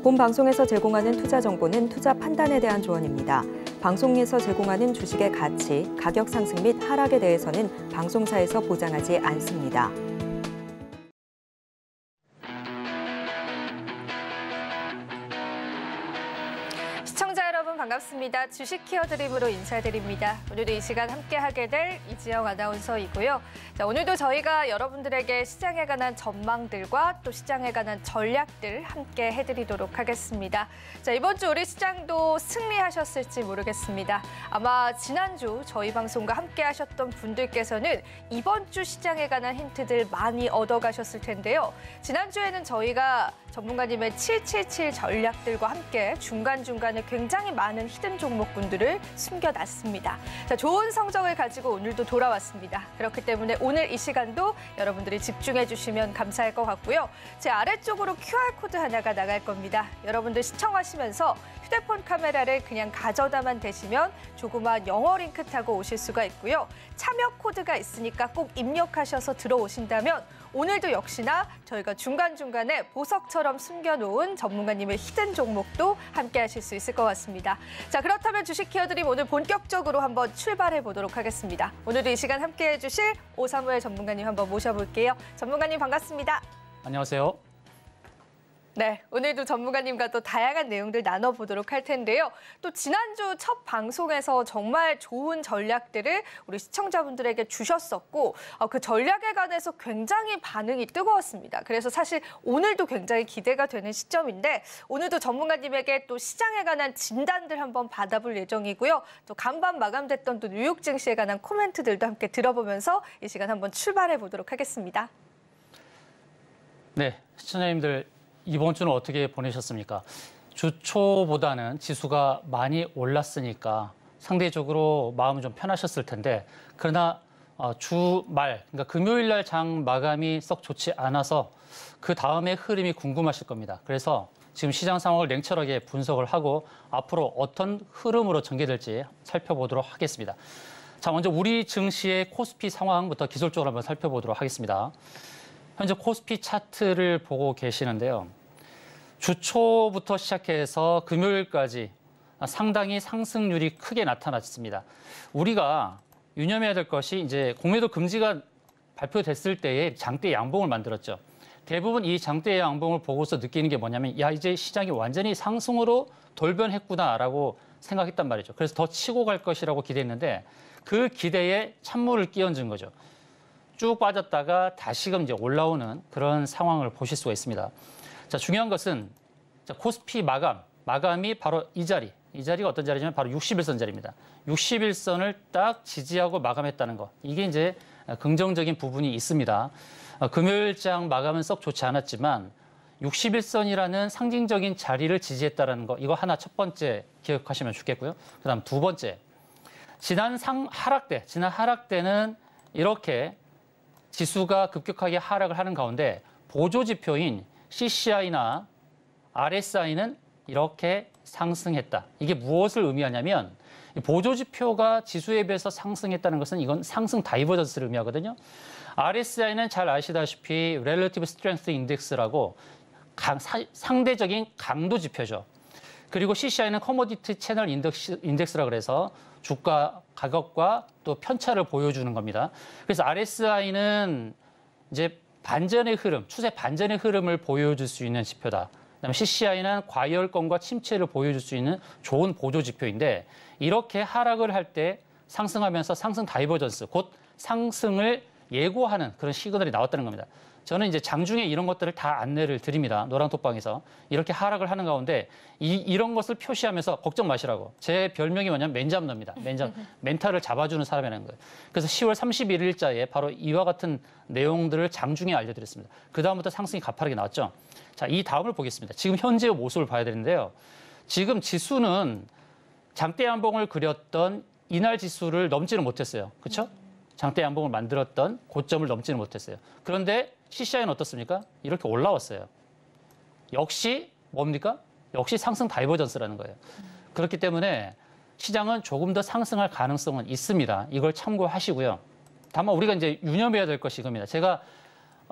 본 방송에서 제공하는 투자 정보는 투자 판단에 대한 조언입니다. 방송에서 제공하는 주식의 가치, 가격 상승 및 하락에 대해서는 방송사에서 보장하지 않습니다. 시청자 여러분 반갑습니다. 주식 키워드립으로 인사드립니다. 오늘도 이 시간 함께하게 될 이지영 아나운서이고요. 자, 오늘도 저희가 여러분들에게 시장에 관한 전망들과 또 시장에 관한 전략들 함께 해드리도록 하겠습니다. 자, 이번 주 우리 시장도 승리하셨을지 모르겠습니다. 아마 지난주 저희 방송과 함께 하셨던 분들께서는 이번 주 시장에 관한 힌트들 많이 얻어가셨을 텐데요. 지난주에는 저희가 전문가님의 777 전략들과 함께 중간중간에 굉장히 많은 히든 종목군들을 숨겨놨습니다. 자, 좋은 성적을 가지고 오늘도 돌아왔습니다. 그렇기 때문에 오늘 이 시간도 여러분들이 집중해 주시면 감사할 것 같고요. 제 아래쪽으로 QR코드 하나가 나갈 겁니다. 여러분들 시청하시면서 휴대폰 카메라를 그냥 가져다만 대시면 조그만 영어 링크 타고 오실 수가 있고요. 참여 코드가 있으니까 꼭 입력하셔서 들어오신다면 오늘도 역시나 저희가 중간중간에 보석처럼 숨겨놓은 전문가님의 히든 종목도 함께 하실 수 있을 것 같습니다. 자, 그렇다면 주식 키워드림 오늘 본격적으로 한번 출발해 보도록 하겠습니다. 오늘도 이 시간 함께 해주실 오사무엘 전문가님 한번 모셔볼게요. 전문가님 반갑습니다. 안녕하세요. 네, 오늘도 전문가님과 또 다양한 내용들 나눠보도록 할 텐데요. 또 지난주 첫 방송에서 정말 좋은 전략들을 우리 시청자분들에게 주셨었고 그 전략에 관해서 굉장히 반응이 뜨거웠습니다. 그래서 사실 오늘도 굉장히 기대가 되는 시점인데 오늘도 전문가님에게 또 시장에 관한 진단들 한번 받아볼 예정이고요. 또 간밤 마감됐던 또 뉴욕 증시에 관한 코멘트들도 함께 들어보면서 이 시간 한번 출발해 보도록 하겠습니다. 네, 시청자님들 이번 주는 어떻게 보내셨습니까? 주 초보다는 지수가 많이 올랐으니까 상대적으로 마음은 좀 편하셨을 텐데 그러나 주말, 그러니까 금요일 날 장 마감이 썩 좋지 않아서 그 다음의 흐름이 궁금하실 겁니다. 그래서 지금 시장 상황을 냉철하게 분석을 하고 앞으로 어떤 흐름으로 전개될지 살펴보도록 하겠습니다. 자, 먼저 우리 증시의 코스피 상황부터 기술적으로 한번 살펴보도록 하겠습니다. 현재 코스피 차트를 보고 계시는데요. 주 초부터 시작해서 금요일까지 상당히 상승률이 크게 나타났습니다. 우리가 유념해야 될 것이 이제 공매도 금지가 발표됐을 때에 장대 양봉을 만들었죠. 대부분 이 장대 양봉을 보고서 느끼는 게 뭐냐면 야, 이제 시장이 완전히 상승으로 돌변했구나라고 생각했단 말이죠. 그래서 더 치고 갈 것이라고 기대했는데 그 기대에 찬물을 끼얹은 거죠. 쭉 빠졌다가 다시금 이제 올라오는 그런 상황을 보실 수가 있습니다. 자, 중요한 것은 자, 코스피 마감이 바로 이 자리가 어떤 자리냐면 바로 60일선 자리입니다. 60일선을 딱 지지하고 마감했다는 거. 이게 이제 긍정적인 부분이 있습니다. 금요일장 마감은 썩 좋지 않았지만 60일선이라는 상징적인 자리를 지지했다는 거. 이거 하나 첫 번째 기억하시면 좋겠고요. 그다음 두 번째. 지난 하락 때는 이렇게 지수가 급격하게 하락을 하는 가운데 보조지표인 CCI나 RSI는 이렇게 상승했다. 이게 무엇을 의미하냐면 보조지표가 지수에 비해서 상승했다는 것은 이건 상승 다이버전스를 의미하거든요. RSI는 잘 아시다시피 Relative Strength Index라고 상대적인 강도 지표죠. 그리고 CCI는 커머디티 채널 인덱스라 그래서 주가 가격과 또 편차를 보여주는 겁니다. 그래서 RSI는 이제 반전의 흐름, 추세 반전의 흐름을 보여줄 수 있는 지표다. 그다음에 CCI는 과열권과 침체를 보여줄 수 있는 좋은 보조 지표인데 이렇게 하락을 할 때 상승하면서 상승 다이버전스, 곧 상승을 예고하는 그런 시그널이 나왔다는 겁니다. 저는 이제 장중에 이런 것들을 다 안내를 드립니다. 노랑톡방에서. 이렇게 하락을 하는 가운데 이런 것을 표시하면서 걱정 마시라고. 제 별명이 뭐냐면 맨잡너입니다. 멘탈을 잡아주는 사람이라는 거예요. 그래서 10월 31일자에 바로 이와 같은 내용들을 장중에 알려드렸습니다. 그다음부터 상승이 가파르게 나왔죠. 자, 이 다음을 보겠습니다. 지금 현재의 모습을 봐야 되는데요. 지금 지수는 장대 양봉을 그렸던 이날 지수를 넘지는 못했어요. 그렇죠? 장대 양봉을 만들었던 고점을 넘지는 못했어요. 그런데 CCI는 어떻습니까? 이렇게 올라왔어요. 역시 뭡니까? 역시 상승 다이버전스라는 거예요. 그렇기 때문에 시장은 조금 더 상승할 가능성은 있습니다. 이걸 참고하시고요. 다만 우리가 이제 유념해야 될 것이 이겁니다. 제가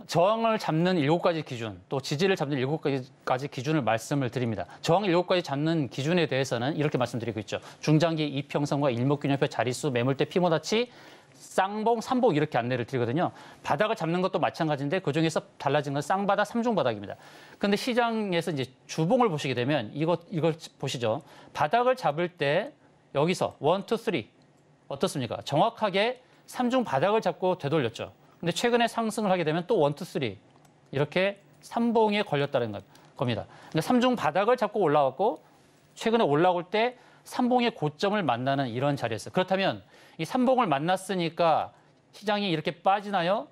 저항을 잡는 7가지 기준, 또 지지를 잡는 7가지 기준을 말씀을 드립니다. 저항 7가지 잡는 기준에 대해서는 이렇게 말씀드리고 있죠. 중장기 이평선과 일목균형표 자릿수, 매물대 피보나치, 쌍봉, 삼봉 이렇게 안내를 드리거든요. 바닥을 잡는 것도 마찬가지인데 그중에서 달라진 건 쌍바닥, 삼중바닥입니다. 그런데 시장에서 이제 주봉을 보시게 되면 이걸 보시죠. 바닥을 잡을 때 여기서 1, 2, 3 어떻습니까? 정확하게 삼중 바닥을 잡고 되돌렸죠. 근데 최근에 상승을 하게 되면 또 1, 2, 3 이렇게 삼봉에 걸렸다는 겁니다. 그러니까 삼중 바닥을 잡고 올라왔고 최근에 올라올 때 삼봉의 고점을 만나는 이런 자리였어요. 그렇다면 이 삼봉을 만났으니까 시장이 이렇게 빠지나요?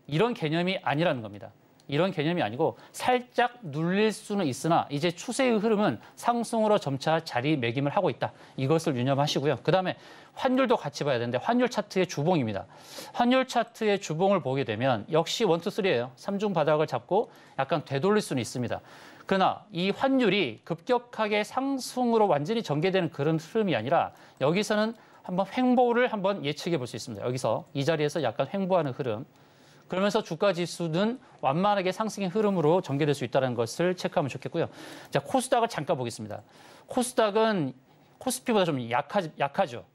이런 개념이 아니라는 겁니다. 이런 개념이 아니고 살짝 눌릴 수는 있으나 이제 추세의 흐름은 상승으로 점차 자리매김을 하고 있다. 이것을 유념하시고요. 그다음에 환율도 같이 봐야 되는데 환율 차트의 주봉입니다. 환율 차트의 주봉을 보게 되면 역시 1, 2, 3예요. 삼중 바닥을 잡고 약간 되돌릴 수는 있습니다. 그러나 이 환율이 급격하게 상승으로 완전히 전개되는 그런 흐름이 아니라 여기서는 한번 횡보를 한번 예측해 볼 수 있습니다. 여기서 이 자리에서 약간 횡보하는 흐름. 그러면서 주가 지수는 완만하게 상승의 흐름으로 전개될 수 있다는 것을 체크하면 좋겠고요. 자, 코스닥을 잠깐 보겠습니다. 코스닥은 코스피보다 좀 약하죠.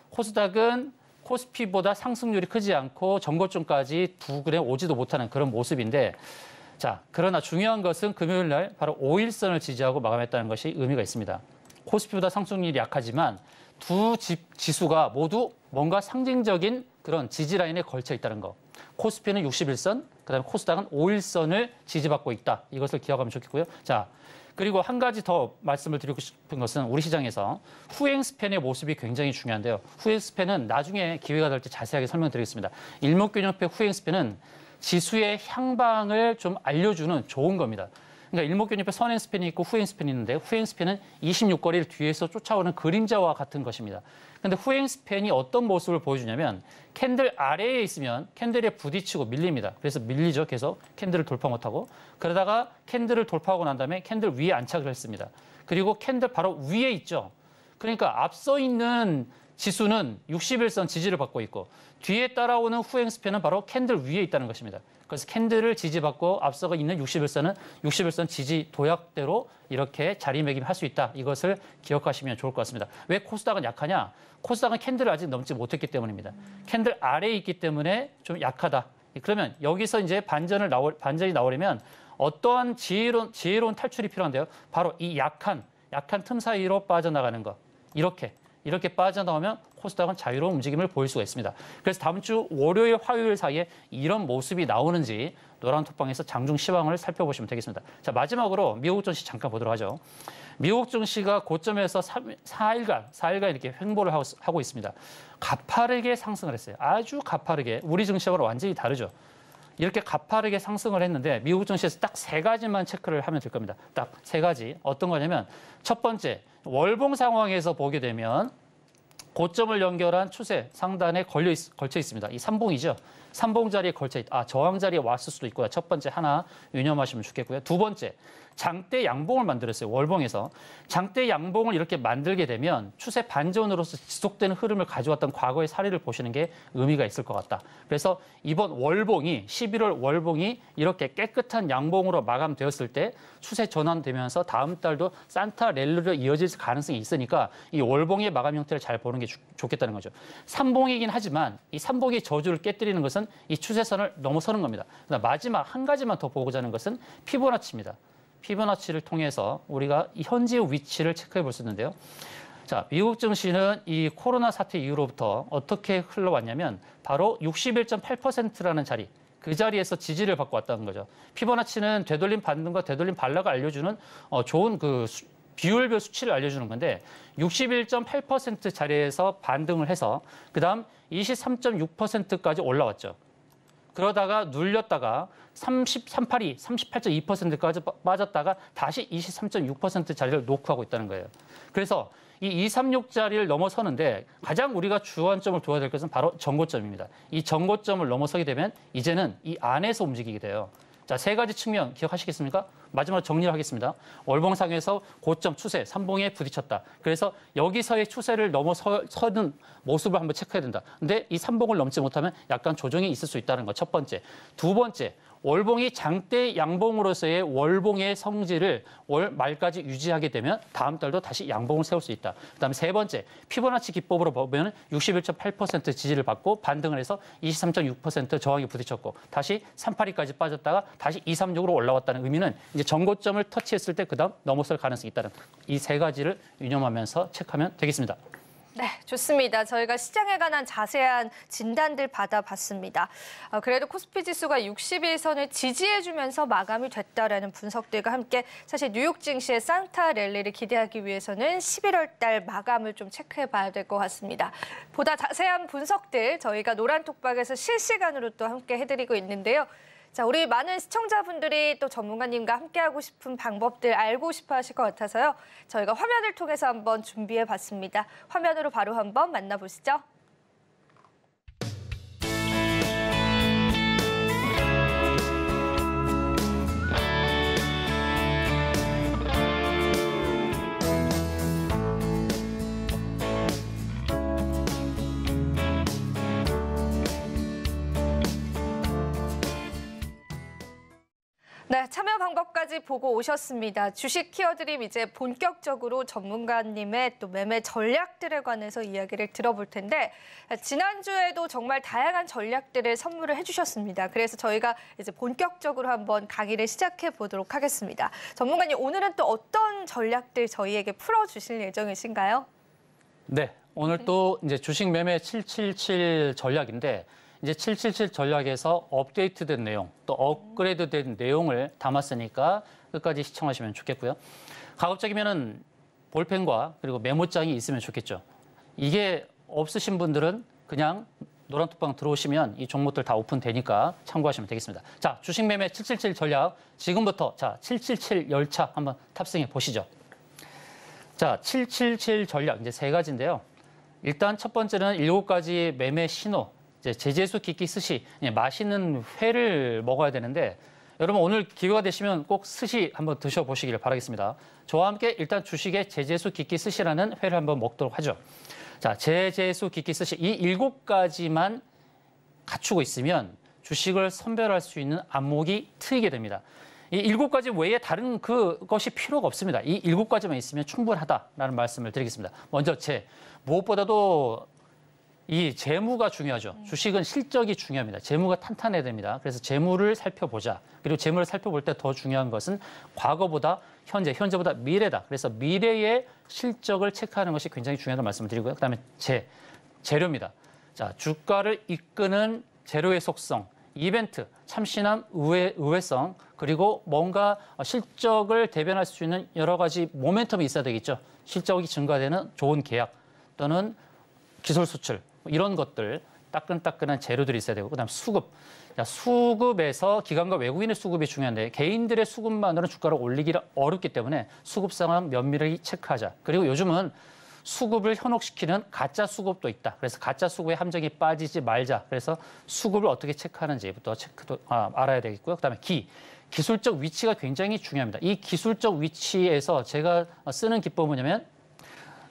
코스닥은 코스피보다 상승률이 크지 않고 전고점까지 2g 오지도 못하는 그런 모습인데 자, 그러나 중요한 것은 금요일 날 바로 5일선을 지지하고 마감했다는 것이 의미가 있습니다. 코스피보다 상승률이 약하지만 두 지수가 모두 뭔가 상징적인 그런 지지 라인에 걸쳐 있다는 거. 코스피는 61선, 그다음에 코스닥은 5일선을 지지받고 있다. 이것을 기억하면 좋겠고요. 자, 그리고 한 가지 더 말씀을 드리고 싶은 것은 우리 시장에서 후행 스팬의 모습이 굉장히 중요한데요. 후행 스팬은 나중에 기회가 될 때 자세하게 설명드리겠습니다. 일목균형표 후행 스팬은 지수의 향방을 좀 알려주는 좋은 겁니다. 그러니까 일목균형표 선행 스팬이 있고 후행 스팬이 있는데 후행 스팬은 26거리를 뒤에서 쫓아오는 그림자와 같은 것입니다. 그런데 후행 스팬이 어떤 모습을 보여주냐면 캔들 아래에 있으면 캔들에 부딪히고 밀립니다. 그래서 밀리죠. 계속 캔들을 돌파 못하고. 그러다가 캔들을 돌파하고 난 다음에 캔들 위에 안착을 했습니다. 그리고 캔들 바로 위에 있죠. 그러니까 앞서 있는 지수는 61선 지지를 받고 있고 뒤에 따라오는 후행 스팬은 바로 캔들 위에 있다는 것입니다. 그래서 캔들을 지지받고 앞서가 있는 61선은 61선 지지 도약대로 이렇게 자리매김할 수 있다. 이것을 기억하시면 좋을 것 같습니다. 왜 코스닥은 약하냐? 코스닥은 캔들을 아직 넘지 못했기 때문입니다. 캔들 아래에 있기 때문에 좀 약하다. 그러면 여기서 이제 반전이 나오려면 어떠한 지혜로운 탈출이 필요한데요. 바로 이 약한 틈 사이로 빠져나가는 것. 이렇게 빠져나오면 코스닥은 자유로운 움직임을 보일 수가 있습니다. 그래서 다음 주 월요일, 화요일 사이에 이런 모습이 나오는지 노란톡방에서 장중 시황을 살펴보시면 되겠습니다. 자, 마지막으로 미국 증시 잠깐 보도록 하죠. 미국 증시가 고점에서 4일간 이렇게 횡보를 하고 있습니다. 가파르게 상승을 했어요. 아주 가파르게. 우리 증시하고는 완전히 다르죠. 이렇게 가파르게 상승을 했는데 미국 증시에서 딱 3가지만 체크를 하면 될 겁니다. 딱 3가지. 어떤 거냐면 첫 번째, 월봉 상황에서 보게 되면 고점을 연결한 추세 상단에 걸쳐 있습니다. 이 삼봉이죠. 삼봉 자리에 걸쳐 있다. 저항 자리에 왔을 수도 있고요. 첫 번째 하나 유념하시면 좋겠고요. 두 번째, 장대 양봉을 만들었어요. 월봉에서. 장대 양봉을 이렇게 만들게 되면 추세 반전으로서 지속되는 흐름을 가져왔던 과거의 사례를 보시는 게 의미가 있을 것 같다. 그래서 이번 월봉이 11월 월봉이 이렇게 깨끗한 양봉으로 마감되었을 때 추세 전환되면서 다음 달도 산타 랠리로 이어질 가능성이 있으니까 이 월봉의 마감 형태를 잘 보는 게 좋겠다는 거죠. 삼봉이긴 하지만 이 삼봉의 저주를 깨뜨리는 것은 이 추세선을 넘어서는 겁니다. 마지막 한 가지만 더 보고자 하는 것은 피보나치입니다. 피보나치를 통해서 우리가 이 현재의 위치를 체크해 볼 수 있는데요. 자, 미국 증시는 이 코로나 사태 이후로부터 어떻게 흘러왔냐면 바로 61.8%라는 자리, 그 자리에서 지지를 받고 왔다는 거죠. 피보나치는 되돌림 반등과 되돌림 반락을 알려주는 좋은 그 비율별 수치를 알려주는 건데 61.8% 자리에서 반등을 해서 그다음 23.6%까지 올라왔죠. 그러다가 눌렸다가 38.2%까지 빠졌다가 다시 23.6% 자리를 노크하고 있다는 거예요. 그래서 이 236자리를 넘어서는데 가장 우리가 주안점을 둬야 될 것은 바로 전고점입니다. 이 전고점을 넘어서게 되면 이제는 이 안에서 움직이게 돼요. 자, 3가지 측면 기억하시겠습니까? 마지막으로 정리를 하겠습니다. 월봉상에서 고점 추세, 삼봉에 부딪혔다. 그래서 여기서의 추세를 넘어서는 모습을 한번 체크해야 된다. 근데 이 삼봉을 넘지 못하면 약간 조정이 있을 수 있다는 것. 첫 번째. 두 번째, 월봉이 장대 양봉으로서의 월봉의 성질을 월 말까지 유지하게 되면 다음 달도 다시 양봉을 세울 수 있다. 그다음에 세 번째, 피보나치 기법으로 보면 61.8% 지지를 받고 반등을 해서 23.6% 저항에 부딪혔고 다시 382까지 빠졌다가 다시 236으로 올라왔다는 의미는 이제 전고점을 터치했을 때 그다음 넘어설 가능성이 있다는 이 세 가지를 유념하면서 체크하면 되겠습니다. 네, 좋습니다. 저희가 시장에 관한 자세한 진단들 받아봤습니다. 그래도 코스피 지수가 60일선을 지지해주면서 마감이 됐다라는 분석들과 함께 사실 뉴욕 증시의 산타 랠리를 기대하기 위해서는 11월 달 마감을 좀 체크해봐야 될 것 같습니다. 보다 자세한 분석들 저희가 노란톡방에서 실시간으로 또 함께 해드리고 있는데요. 자, 우리 많은 시청자분들이 또 전문가님과 함께하고 싶은 방법들 알고 싶어 하실 것 같아서요. 저희가 화면을 통해서 한번 준비해봤습니다. 화면으로 바로 한번 만나보시죠. 네, 참여 방법까지 보고 오셨습니다. 주식 키워드림 이제 본격적으로 전문가님의 또 매매 전략들에 관해서 이야기를 들어볼 텐데 지난주에도 정말 다양한 전략들을 선물을 해주셨습니다. 그래서 저희가 이제 본격적으로 한번 강의를 시작해 보도록 하겠습니다. 전문가님, 오늘은 또 어떤 전략들 저희에게 풀어주실 예정이신가요? 네, 오늘 또 이제 주식 매매 777 전략인데 이제 777 전략에서 업데이트된 내용, 또 업그레이드된 내용을 담았으니까 끝까지 시청하시면 좋겠고요. 가급적이면은 볼펜과 그리고 메모장이 있으면 좋겠죠. 이게 없으신 분들은 그냥 노란톡방 들어오시면 이 종목들 다 오픈되니까 참고하시면 되겠습니다. 자, 주식 매매 777 전략 지금부터 자 777 열차 한번 탑승해 보시죠. 자, 777 전략 이제 세 가지인데요. 일단 첫 번째는 7가지 매매 신호. 제재수 기기 스시, 맛있는 회를 먹어야 되는데 여러분 오늘 기회가 되시면 꼭 스시 한번 드셔보시기를 바라겠습니다. 저와 함께 일단 주식의 제재수 기기 스시라는 회를 한번 먹도록 하죠. 자, 제재수 기기 스시 이 7가지만 갖추고 있으면 주식을 선별할 수 있는 안목이 트이게 됩니다. 이 7가지 외에 다른 그것이 필요가 없습니다. 이 7가지만 있으면 충분하다라는 말씀을 드리겠습니다. 먼저 무엇보다도 이 재무가 중요하죠. 주식은 실적이 중요합니다. 재무가 탄탄해야 됩니다. 그래서 재무를 살펴보자. 그리고 재무를 살펴볼 때 더 중요한 것은 과거보다 현재, 현재보다 미래다. 그래서 미래의 실적을 체크하는 것이 굉장히 중요하다는 말씀을 드리고요. 그다음에 재료입니다. 자, 주가를 이끄는 재료의 속성, 이벤트, 참신함, 의외성, 그리고 뭔가 실적을 대변할 수 있는 여러 가지 모멘텀이 있어야 되겠죠. 실적이 증가되는 좋은 계약 또는 기술 수출, 이런 것들, 따끈따끈한 재료들이 있어야 되고, 그다음 수급. 자, 수급에서 기관과 외국인의 수급이 중요한데 개인들의 수급만으로는 주가를 올리기가 어렵기 때문에 수급 상황 면밀하게 체크하자. 그리고 요즘은 수급을 현혹시키는 가짜 수급도 있다. 그래서 가짜 수급의 함정에 빠지지 말자. 그래서 수급을 어떻게 체크하는지부터 알아야 되겠고요. 그다음에 기술적 위치가 굉장히 중요합니다. 이 기술적 위치에서 제가 쓰는 기법은 뭐냐면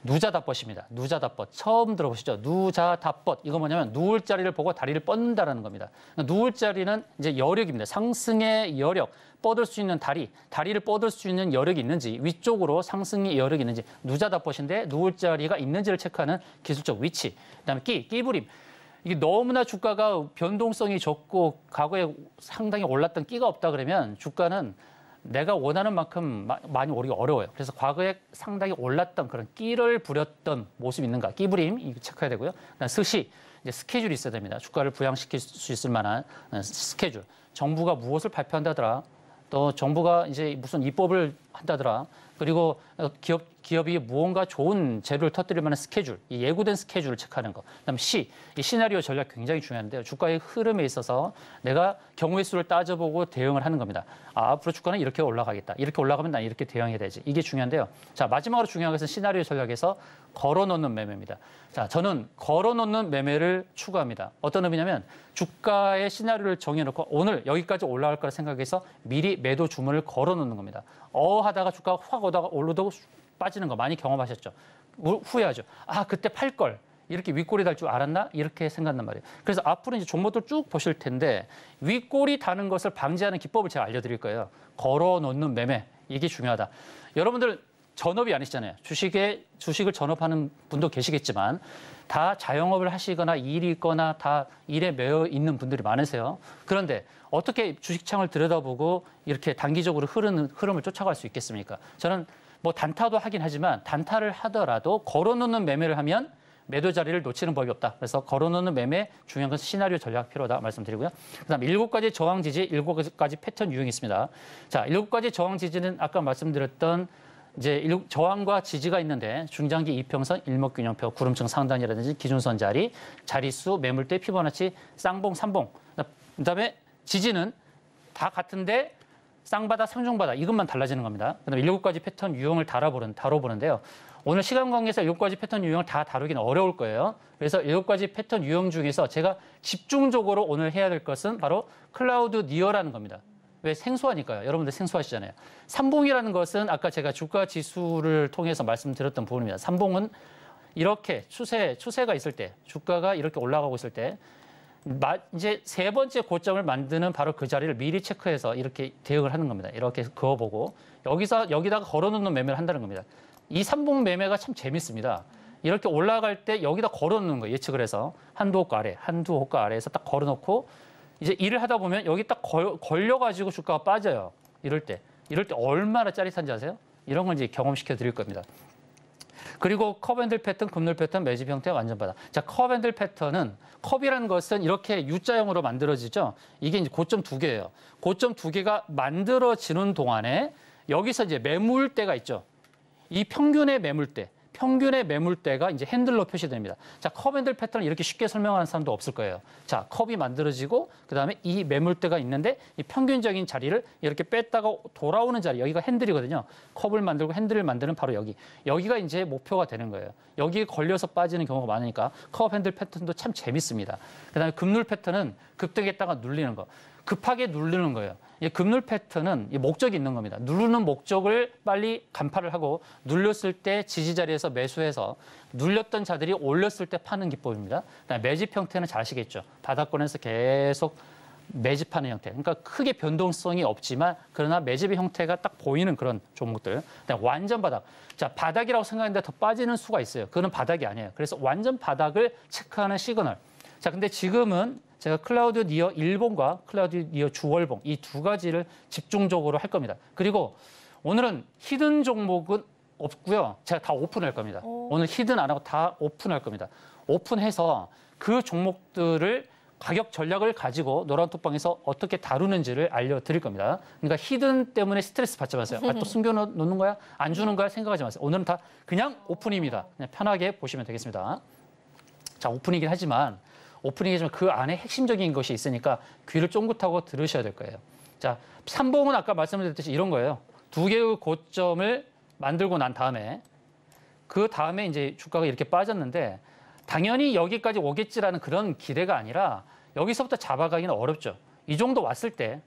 누자답벗입니다. 누자답벗. 처음 들어보시죠? 누자답벗. 이거 뭐냐면 누울 자리를 보고 다리를 뻗는다라는 겁니다. 누울 자리는 이제 여력입니다. 상승의 여력, 뻗을 수 있는 다리를 뻗을 수 있는 여력이 있는지, 위쪽으로 상승의 여력이 있는지, 누자답벗인데 누울 자리가 있는지를 체크하는 기술적 위치. 그다음에 끼부림. 이게 너무나 주가가 변동성이 적고 과거에 상당히 올랐던 끼가 없다 그러면 주가는 내가 원하는 만큼 많이 오르기 어려워요. 그래서 과거에 상당히 올랐던 그런 끼를 부렸던 모습이 있는가. 끼부림 이거 체크해야 되고요. 그다음 스시, 이제 스케줄이 있어야 됩니다. 주가를 부양시킬 수 있을 만한 스케줄. 정부가 무엇을 발표한다더라. 또 정부가 이제 무슨 입법을 한다더라. 그리고 기업이 무언가 좋은 재료를 터뜨릴 만한 스케줄, 이 예고된 스케줄을 체크하는 거. 그다음에 이 시나리오 전략 굉장히 중요한데요. 주가의 흐름에 있어서 내가 경우의 수를 따져보고 대응을 하는 겁니다. 앞으로 주가는 이렇게 올라가겠다. 이렇게 올라가면 난 이렇게 대응해야 되지. 이게 중요한데요. 자, 마지막으로 중요한 것은 시나리오 전략에서 걸어놓는 매매입니다. 자, 저는 걸어놓는 매매를 추구합니다. 어떤 의미냐면 주가의 시나리오를 정해놓고 오늘 여기까지 올라갈 거라 생각해서 미리 매도 주문을 걸어놓는 겁니다. 하다가 주가가 확 오다가 올라도 빠지는 거 많이 경험하셨죠. 후회하죠. 그때 팔 걸. 이렇게 윗골이 달 줄 알았나? 이렇게 생각한단 말이에요. 그래서 앞으로 이제 종목들 쭉 보실 텐데 윗골이 다는 것을 방지하는 기법을 제가 알려드릴 거예요. 걸어놓는 매매. 이게 중요하다. 여러분들 전업이 아니시잖아요. 주식을 전업하는 분도 계시겠지만 다 자영업을 하시거나 일이 있거나 다 일에 매여 있는 분들이 많으세요. 그런데 어떻게 주식창을 들여다보고 이렇게 단기적으로 흐름을 쫓아갈 수 있겠습니까? 저는 뭐 단타도 하긴 하지만 단타를 하더라도 걸어놓는 매매를 하면 매도 자리를 놓치는 법이 없다. 그래서 걸어놓는 매매 중요한 것은 시나리오 전략 필요하다 말씀드리고요. 그다음 7가지 저항 지지, 7가지 패턴 유형이 있습니다. 자, 7가지 저항 지지는 아까 말씀드렸던 이제 저항과 지지가 있는데 중장기 이평선, 일목균형표, 구름층 상단이라든지 기준선 자리, 자릿수, 매물대, 피보나치, 쌍봉, 삼봉. 그다음에 지지는 다 같은데 쌍바닥, 상중바닥 이것만 달라지는 겁니다. 그다음에 7가지 패턴 유형을 다뤄보는데요. 오늘 시간 관계에서 7가지 패턴 유형을 다 다루기는 어려울 거예요. 그래서 7가지 패턴 유형 중에서 제가 집중적으로 오늘 해야 될 것은 바로 클라우드 니어라는 겁니다. 왜? 생소하니까요. 여러분들 생소하시잖아요. 삼봉이라는 것은 아까 제가 주가 지수를 통해서 말씀드렸던 부분입니다. 삼봉은 이렇게 추세가 있을 때, 주가가 이렇게 올라가고 있을 때 이제 3번째 고점을 만드는 바로 그 자리를 미리 체크해서 이렇게 대응을 하는 겁니다. 이렇게 그어보고 여기다가 걸어놓는 매매를 한다는 겁니다. 이 삼봉 매매가 참 재밌습니다. 이렇게 올라갈 때 여기다 걸어놓는 거예요. 예측을 해서 한두 호가 아래에서 딱 걸어놓고 이제 일을 하다 보면 여기 딱 걸려가지고 주가가 빠져요. 이럴 때 얼마나 짜릿한지 아세요? 이런 걸 이제 경험시켜 드릴 겁니다. 그리고 컵앤들 패턴, 급늘 패턴, 매집 형태, 완전 바닥. 자, 컵앤들 패턴은 컵이라는 것은 이렇게 U자형으로 만들어지죠. 이게 이제 고점 2개예요. 고점 2개가 만들어지는 동안에 여기서 이제 매물대가 있죠. 이 평균의 매물대가 이제 핸들로 표시됩니다. 자, 컵앤들 패턴을 이렇게 쉽게 설명하는 사람도 없을 거예요. 자, 컵이 만들어지고 그다음에 이 매물대가 있는데 이 평균적인 자리를 이렇게 뺐다가 돌아오는 자리, 여기가 핸들이거든요. 컵을 만들고 핸들을 만드는 바로 여기가 이제 목표가 되는 거예요. 여기에 걸려서 빠지는 경우가 많으니까 컵 핸들 패턴도 참 재밌습니다. 그다음에 급눌 패턴은 급등했다가 눌리는 거. 급하게 누르는 거예요. 이 급눌 패턴은 이 목적이 있는 겁니다. 누르는 목적을 빨리 간파를 하고 눌렸을 때 지지 자리에서 매수해서 눌렸던 자들이 올렸을 때 파는 기법입니다. 그다음에 매집 형태는 잘 아시겠죠. 바닥권에서 계속 매집하는 형태. 그러니까 크게 변동성이 없지만 그러나 매집의 형태가 딱 보이는 그런 종목들. 그다음에 완전 바닥. 자, 바닥이라고 생각했는데 더 빠지는 수가 있어요. 그거는 바닥이 아니에요. 그래서 완전 바닥을 체크하는 시그널. 자, 근데 지금은 제가 클라우드 니어 일봉과 클라우드 니어 주월봉 이 2가지를 집중적으로 할 겁니다. 그리고 오늘은 히든 종목은 없고요. 제가 다 오픈할 겁니다. 오늘 히든 안 하고 다 오픈할 겁니다. 오픈해서 그 종목들을 가격 전략을 가지고 노란톡방에서 어떻게 다루는지를 알려드릴 겁니다. 그러니까 히든 때문에 스트레스 받지 마세요. 아, 또 숨겨놓는 거야? 안 주는 거야? 생각하지 마세요. 오늘은 다 그냥 오픈입니다. 그냥 편하게 보시면 되겠습니다. 자, 오픈이긴 하지만 그 안에 핵심적인 것이 있으니까 귀를 쫑긋하고 들으셔야 될 거예요. 자, 삼봉은 아까 말씀드렸듯이 이런 거예요. 2개의 고점을 만들고 난 다음에 그 다음에 이제 주가가 이렇게 빠졌는데 당연히 여기까지 오겠지라는 그런 기대가 아니라 여기서부터 잡아가기는 어렵죠. 이 정도 왔을 때.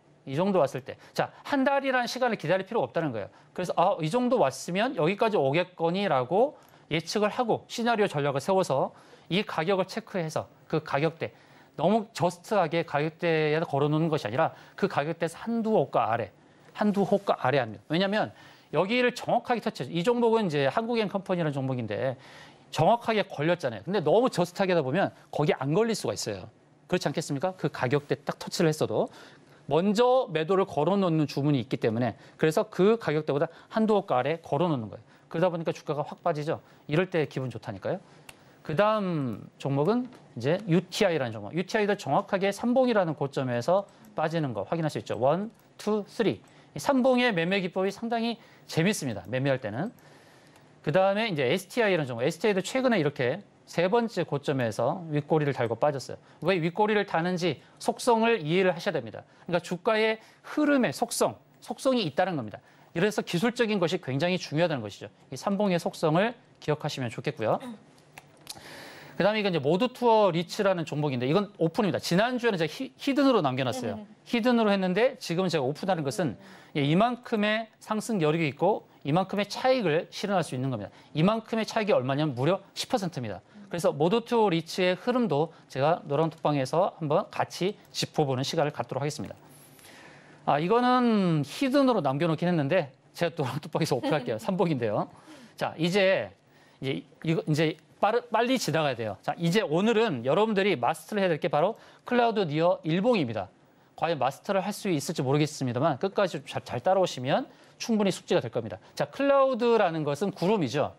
자, 한 달이라는 시간을 기다릴 필요가 없다는 거예요. 그래서 이 정도 왔으면 여기까지 오겠거니라고 예측을 하고 시나리오 전략을 세워서 이 가격을 체크해서 그 가격대, 너무 저스트하게 가격대에 걸어놓는 것이 아니라 그 가격대에서 한두 호가 아래 합니다. 왜냐하면 여기를 정확하게 터치해서 이 종목은 이제 한국엔컴퍼니라는 종목인데 정확하게 걸렸잖아요. 근데 너무 저스트하게 하다 보면 거기 안 걸릴 수가 있어요. 그렇지 않겠습니까? 그 가격대 딱 터치를 했어도 먼저 매도를 걸어놓는 주문이 있기 때문에 그래서 그 가격대보다 한두 호가 아래 걸어놓는 거예요. 그러다 보니까 주가가 확 빠지죠. 이럴 때 기분 좋다니까요. 그 다음 종목은 이제 UTI라는 종목. UTI도 정확하게 삼봉이라는 고점에서 빠지는 거 확인할 수 있죠. 1, 2, 3. 이 삼봉의 매매 기법이 상당히 재밌습니다. 매매할 때는. 그 다음에 이제 STI라는 종목. STI도 최근에 이렇게 3번째 고점에서 윗꼬리를 달고 빠졌어요. 왜 윗꼬리를 다는지 속성을 이해를 하셔야 됩니다. 그러니까 주가의 흐름의 속성이 있다는 겁니다. 이래서 기술적인 것이 굉장히 중요하다는 것이죠. 이 삼봉의 속성을 기억하시면 좋겠고요. 그다음에 이건 이제 모두 투어 리츠라는 종목인데 이건 오픈입니다. 지난주에는 제가 히든으로 남겨놨어요. 히든으로 했는데 지금 제가 오픈하는 것은 이만큼의 상승 여력이 있고 이만큼의 차익을 실현할 수 있는 겁니다. 이만큼의 차익이 얼마냐면 무려 10%입니다. 그래서 모더 투 리치의 흐름도 제가 노란 톡방에서 한번 같이 짚어보는 시간을 갖도록 하겠습니다. 이거는 히든으로 남겨놓긴 했는데 제가 노란 톡방에서 오픈할게요. 3복인데요. 자, 이제 빨리 지나가야 돼요. 자, 이제 오늘은 여러분들이 마스터를 해야 될 게 바로 클라우드 니어 일봉입니다. 과연 마스터를 할 수 있을지 모르겠습니다만 끝까지 잘 따라오시면 충분히 숙제가 될 겁니다. 자, 클라우드라는 것은 구름이죠.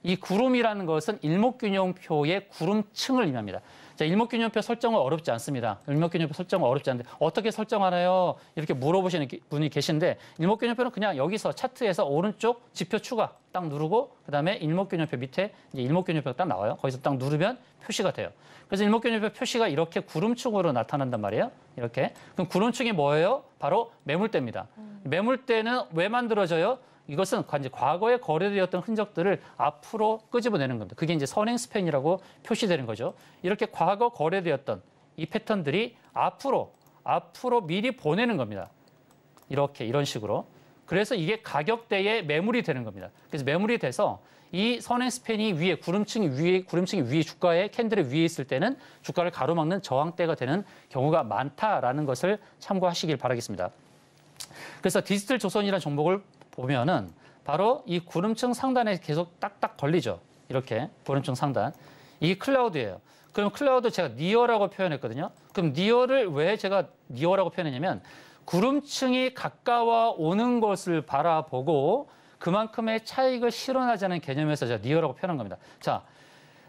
이 구름이라는 것은 일목균형표의 구름층을 의미합니다. 자, 일목균형표 설정은 어렵지 않습니다. 일목균형표 설정은 어렵지 않은데 어떻게 설정하나요? 이렇게 물어보시는 분이 계신데 일목균형표는 그냥 여기서 차트에서 오른쪽 지표 추가 딱 누르고 그다음에 일목균형표 밑에 이제 일목균형표가 딱 나와요. 거기서 딱 누르면 표시가 돼요. 그래서 일목균형표 표시가 이렇게 구름축으로 나타난단 말이에요. 이렇게. 그럼 구름축이 뭐예요? 바로 매물대입니다. 매물대는 왜 만들어져요? 이것은 이제 과거에 거래되었던 흔적들을 앞으로 끄집어내는 겁니다. 그게 이제 선행 스팬이라고 표시되는 거죠. 이렇게 과거 거래되었던 이 패턴들이 앞으로 미리 보내는 겁니다. 이렇게 이런 식으로. 그래서 이게 가격대의 매물이 되는 겁니다. 그래서 매물이 돼서 이 선행 스팬이 위에 구름층이 위에 주가의 캔들의 위에 있을 때는 주가를 가로막는 저항대가 되는 경우가 많다라는 것을 참고하시길 바라겠습니다. 그래서 디지털 조선이라는 종목을 보면은 바로 이 구름층 상단에 계속 딱딱 걸리죠. 이렇게 구름층 상단. 이게 클라우드예요. 그럼 클라우드 제가 니어라고 표현했거든요. 그럼 니어를 왜 제가 니어라고 표현했냐면 구름층이 가까워 오는 것을 바라보고 그만큼의 차익을 실현하자는 개념에서 제가 니어라고 표현한 겁니다. 자,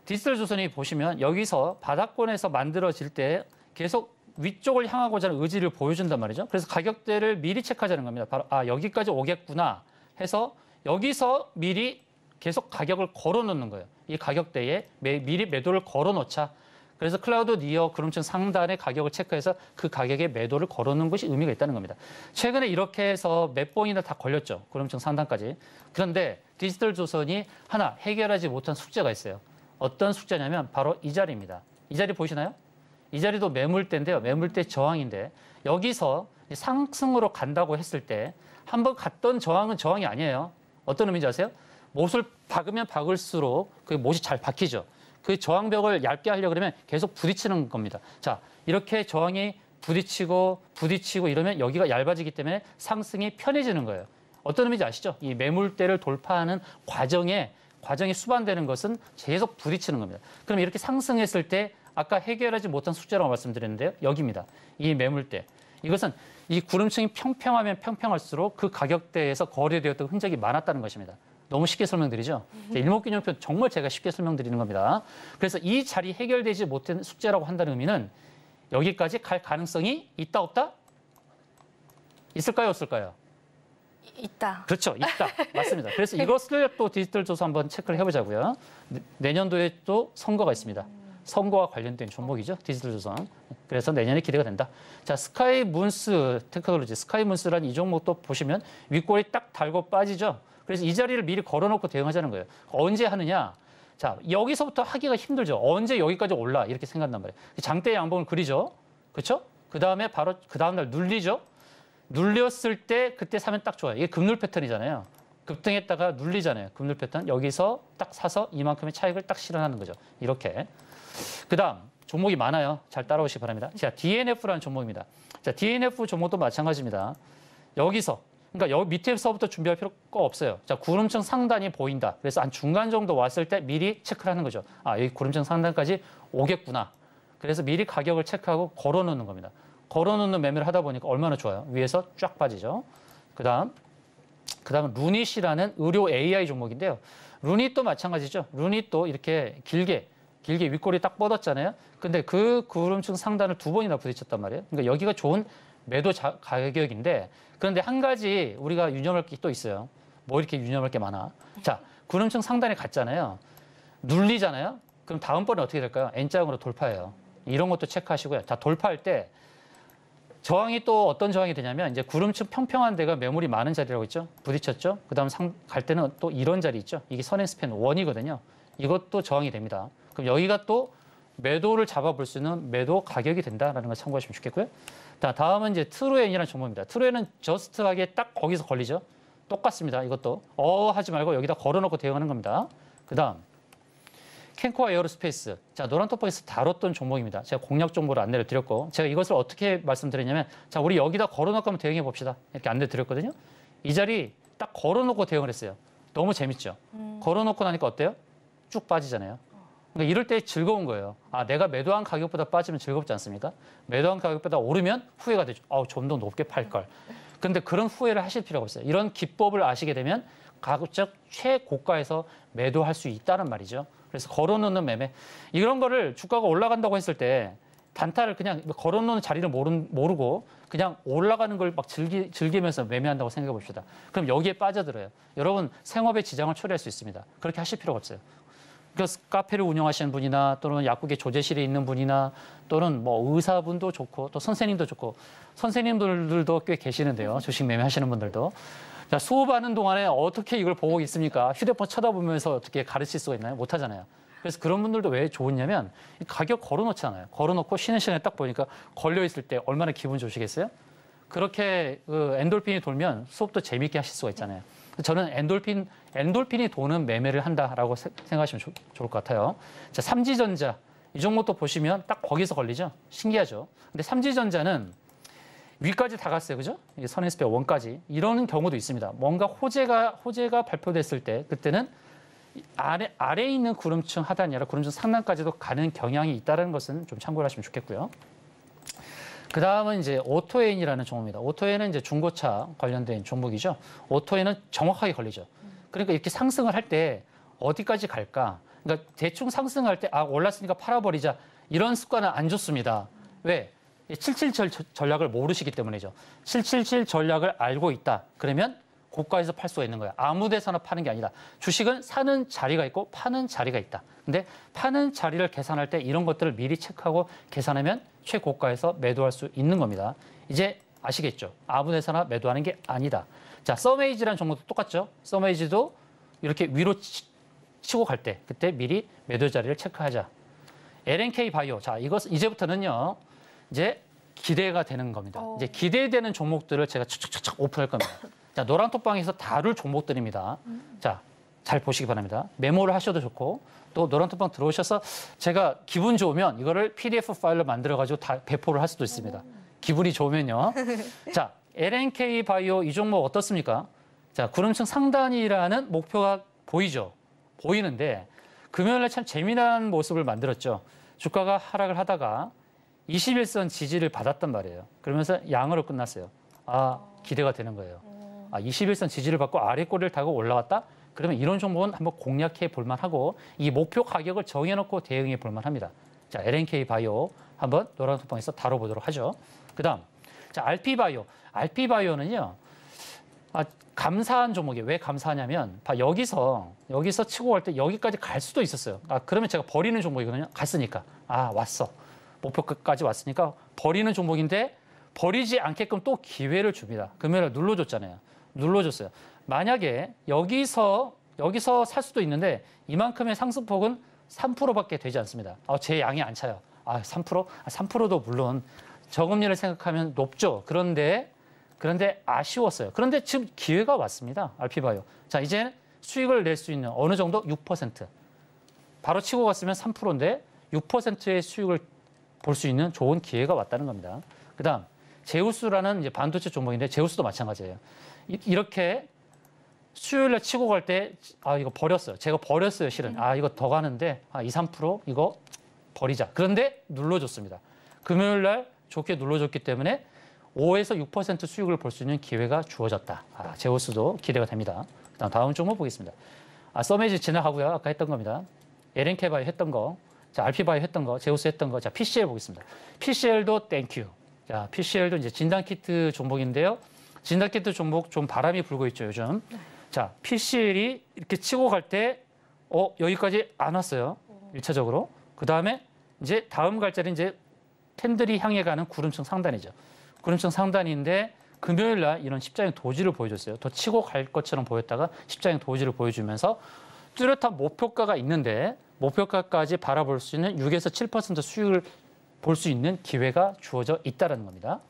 디지털 조선이 보시면 여기서 바닥권에서 만들어질 때 계속 위쪽을 향하고자 하는 의지를 보여준단 말이죠. 그래서 가격대를 미리 체크하자는 겁니다. 바로 여기까지 오겠구나 해서 여기서 미리 계속 가격을 걸어놓는 거예요. 이 가격대에 미리 매도를 걸어놓자. 그래서 클라우드 니어 구름층 상단의 가격을 체크해서 그 가격에 매도를 걸어놓는 것이 의미가 있다는 겁니다. 최근에 이렇게 해서 몇 번이나 다 걸렸죠. 구름층 상단까지. 그런데 디지털 조선이 하나 해결하지 못한 숙제가 있어요. 어떤 숙제냐면 바로 이 자리입니다. 이 자리 보이시나요? 이 자리도 매물대인데요. 매물대 저항인데 여기서 상승으로 간다고 했을 때 한번 갔던 저항은 저항이 아니에요. 어떤 의미인지 아세요? 못을 박으면 박을수록 그 못이 잘 박히죠. 그 저항벽을 얇게 하려고 그러면 계속 부딪히는 겁니다. 자, 이렇게 저항이 부딪히고 이러면 여기가 얇아지기 때문에 상승이 편해지는 거예요. 어떤 의미인지 아시죠? 이 매물대를 돌파하는 과정이 수반되는 것은 계속 부딪히는 겁니다. 그럼 이렇게 상승했을 때 아까 해결하지 못한 숙제라고 말씀드렸는데요. 여기입니다. 이 매물대. 이것은 이 구름층이 평평하면 평평할수록 그 가격대에서 거래되었던 흔적이 많았다는 것입니다. 너무 쉽게 설명드리죠. 일목균형표 정말 제가 쉽게 설명드리는 겁니다. 그래서 이 자리 해결되지 못한 숙제라고 한다는 의미는 여기까지 갈 가능성이 있다 없다? 있을까요 없을까요? 있다. 그렇죠. 있다. 맞습니다. 그래서 이것을 또 디지털 조사 한번 체크를 해보자고요. 내년도에 또 선거가 있습니다. 선거와 관련된 종목이죠. 디지털 조선. 그래서 내년에 기대가 된다. 자, 스카이문스 테크놀로지, 스카이문스라는 이 종목도 보시면 윗골이 딱 달고 빠지죠. 그래서 이 자리를 미리 걸어놓고 대응하자는 거예요. 언제 하느냐? 자, 여기서부터 하기가 힘들죠. 언제 여기까지 올라? 이렇게 생각한단 말이에요. 장대 양봉을 그리죠. 그렇죠? 그 다음에 바로 그 다음날 눌리죠. 눌렸을 때 그때 사면 딱 좋아요. 이게 급눌 패턴이잖아요. 급등했다가 눌리잖아요. 급눌 패턴. 여기서 딱 사서 이만큼의 차익을 딱 실현하는 거죠. 이렇게. 그다음 종목이 많아요. 잘 따라오시기 바랍니다. 자, DNF라는 종목입니다. 자, DNF 종목도 마찬가지입니다. 여기서 그러니까 여기 밑에서부터 준비할 필요가 없어요. 자, 구름층 상단이 보인다. 그래서 한 중간 정도 왔을 때 미리 체크를 하는 거죠. 여기 구름층 상단까지 오겠구나. 그래서 미리 가격을 체크하고 걸어놓는 겁니다. 걸어놓는 매매를 하다 보니까 얼마나 좋아요. 위에서 쫙 빠지죠. 그다음 루닛이라는 의료 AI 종목인데요. 루닛도 마찬가지죠. 루닛도 이렇게 길게 윗골이 딱 뻗었잖아요. 근데 그 구름층 상단을 2번이나 부딪혔단 말이에요. 그러니까 여기가 좋은 매도 가격인데 그런데 한 가지 우리가 유념할 게 또 있어요. 뭐 이렇게 유념할 게 많아. 자, 구름층 상단에 갔잖아요. 눌리잖아요. 그럼 다음번에 어떻게 될까요? N자형으로 돌파해요. 이런 것도 체크하시고요. 자, 돌파할 때 저항이 또 어떤 저항이 되냐면 이제 구름층 평평한 데가 매물이 많은 자리라고 했죠. 부딪혔죠. 그다음 갈 때는 또 이런 자리 있죠. 이게 선행 스팬 1이거든요. 이것도 저항이 됩니다. 그럼 여기가 또 매도를 잡아볼 수 있는 매도 가격이 된다라는 걸 참고하시면 좋겠고요. 자, 다음은 이제 트루엔이라는 종목입니다. 트루엔은 저스트하게 딱 거기서 걸리죠. 똑같습니다. 이것도 하지 말고 여기다 걸어놓고 대응하는 겁니다. 그다음 캔코아 에어로스페이스. 자, 노란톡방에서 다뤘던 종목입니다. 제가 공략 정보를 안내를 드렸고, 제가 이것을 어떻게 말씀드렸냐면, 자, 우리 여기다 걸어놓고 한번 대응해 봅시다. 이렇게 안내 드렸거든요. 이 자리 딱 걸어놓고 대응을 했어요. 너무 재밌죠? 걸어놓고 나니까 어때요? 쭉 빠지잖아요. 그러니까 이럴 때 즐거운 거예요. 아, 내가 매도한 가격보다 빠지면 즐겁지 않습니까? 매도한 가격보다 오르면 후회가 되죠. 좀 더 높게 팔 걸. 근데 그런 후회를 하실 필요가 없어요. 이런 기법을 아시게 되면 가급적 최고가에서 매도할 수 있다는 말이죠. 그래서 걸어놓는 매매. 이런 거를 주가가 올라간다고 했을 때 단타를 그냥 걸어놓는 자리를 모르고 그냥 올라가는 걸 막 즐기면서 매매한다고 생각해 봅시다. 그럼 여기에 빠져들어요. 여러분 생업에 지장을 초래할 수 있습니다. 그렇게 하실 필요가 없어요. 그래서 카페를 운영하시는 분이나 또는 약국의 조제실에 있는 분이나 또는 뭐 의사분도 좋고 또 선생님도 좋고 선생님들도 꽤 계시는데요. 주식 매매하시는 분들도. 자, 수업하는 동안에 어떻게 이걸 보고 있습니까? 휴대폰 쳐다보면서 어떻게 가르칠 수가 있나요? 못 하잖아요. 그래서 그런 분들도 왜 좋냐면 가격 걸어놓잖아요. 걸어놓고 쉬는 시간에 딱 보니까 걸려있을 때 얼마나 기분 좋으시겠어요? 그렇게 엔돌핀이 돌면 수업도 재미있게 하실 수가 있잖아요. 저는 엔돌핀이 도는 매매를 한다라고 생각하시면 좋을 것 같아요. 자, 삼지전자. 이 종목도 보시면 딱 거기서 걸리죠? 신기하죠? 근데 삼지전자는 위까지 다 갔어요. 그죠? 이게 선행스페어 1까지. 이런 경우도 있습니다. 뭔가 호재가 발표됐을 때 그때는 아래에 있는 구름층 하단이 아니라 구름층 상단까지도 가는 경향이 있다는 것은 좀 참고를 하시면 좋겠고요. 그 다음은 이제 오토엔이라는 종목입니다. 오토엔은 이제 중고차 관련된 종목이죠. 오토엔은 정확하게 걸리죠. 그러니까 이렇게 상승을 할 때 어디까지 갈까? 그러니까 대충 상승할 때 올랐으니까 팔아버리자. 이런 습관은 안 좋습니다. 왜? 777 전략을 모르시기 때문이죠. 777 전략을 알고 있다. 그러면 고가에서 팔 수가 있는 거야. 아무 데서나 파는 게 아니다. 주식은 사는 자리가 있고 파는 자리가 있다. 근데 파는 자리를 계산할 때 이런 것들을 미리 체크하고 계산하면 최고가에서 매도할 수 있는 겁니다. 이제 아시겠죠? 아무 데서나 매도하는 게 아니다. 자, 서메이지라는 종목도 똑같죠? 서메이지도 이렇게 위로 치고 갈 때 그때 미리 매도 자리를 체크하자. LNK 바이오. 자, 이제부터는요. 이제 기대가 되는 겁니다. 이제 기대되는 종목들을 제가 착착착 오픈할 겁니다. 자, 노란톡방에서 다룰 종목들입니다. 자, 잘 보시기 바랍니다. 메모를 하셔도 좋고 또 노란톡방 들어오셔서 제가 기분 좋으면 이거를 PDF 파일로 만들어가지고 다 배포를 할 수도 있습니다. 기분이 좋으면요. 자, LNK 바이오 이 종목 어떻습니까? 자, 구름층 상단이라는 목표가 보이죠? 보이는데 금요일에 참 재미난 모습을 만들었죠. 주가가 하락을 하다가 21선 지지를 받았단 말이에요. 그러면서 양으로 끝났어요. 기대가 되는 거예요. 21선 지지를 받고 아래 꼬리를 타고 올라왔다? 그러면 이런 종목은 한번 공략해 볼만하고 이 목표 가격을 정해놓고 대응해 볼만합니다. 자, LNK 바이오 한번 노란톡방에서 다뤄보도록 하죠. 그다음, 자, RP 바이오. RP 바이오는요. 감사한 종목이에요. 왜 감사하냐면 여기서 치고 갈 때 여기까지 갈 수도 있었어요. 그러면 제가 버리는 종목이거든요. 갔으니까. 왔어. 목표까지 왔으니까 버리는 종목인데 버리지 않게끔 또 기회를 줍니다. 금요일에 눌러줬잖아요. 눌러줬어요. 만약에 여기서 살 수도 있는데 이만큼의 상승폭은 3%밖에 되지 않습니다. 제 양이 안 차요. 3%? 3%도 물론 저금리를 생각하면 높죠. 그런데 아쉬웠어요. 그런데 지금 기회가 왔습니다. RP바이오. 자, 이제 수익을 낼 수 있는 어느 정도 6%. 바로 치고 갔으면 3%인데 6%의 수익을 볼 수 있는 좋은 기회가 왔다는 겁니다. 그다음 제우스라는 이제 반도체 종목인데 제우스도 마찬가지예요. 이렇게 수요일에 치고 갈 때 이거 버렸어요. 제가 버렸어요, 실은. 이거 더 가는데 2, 3% 이거 버리자. 그런데 눌러줬습니다. 금요일 날 좋게 눌러줬기 때문에 5에서 6% 수익을 볼 수 있는 기회가 주어졌다. 제우스도 기대가 됩니다. 다음 종목 보겠습니다. 서메이지 지나가고요. 아까 했던 겁니다. LNK 바이오 했던 거. 자, RP바이오 했던 거, 제우스 했던 거. 자, PCL 보겠습니다. PCL도 땡큐. 자, PCL도 이제 진단키트 종목인데요. 진단키트 종목 좀 바람이 불고 있죠, 요즘. 자, PCL이 이렇게 치고 갈 때, 여기까지 안 왔어요. 1차적으로. 그 다음에 이제 다음 갈 자리는 이제 캔들이 향해 가는 구름층 상단이죠. 구름층 상단인데 금요일 날 이런 십자형 도지를 보여줬어요. 더 치고 갈 것처럼 보였다가 십자형 도지를 보여주면서 뚜렷한 목표가가 있는데 목표가까지 바라볼 수 있는 6에서 7% 수익을 볼 수 있는 기회가 주어져 있다는 겁니다.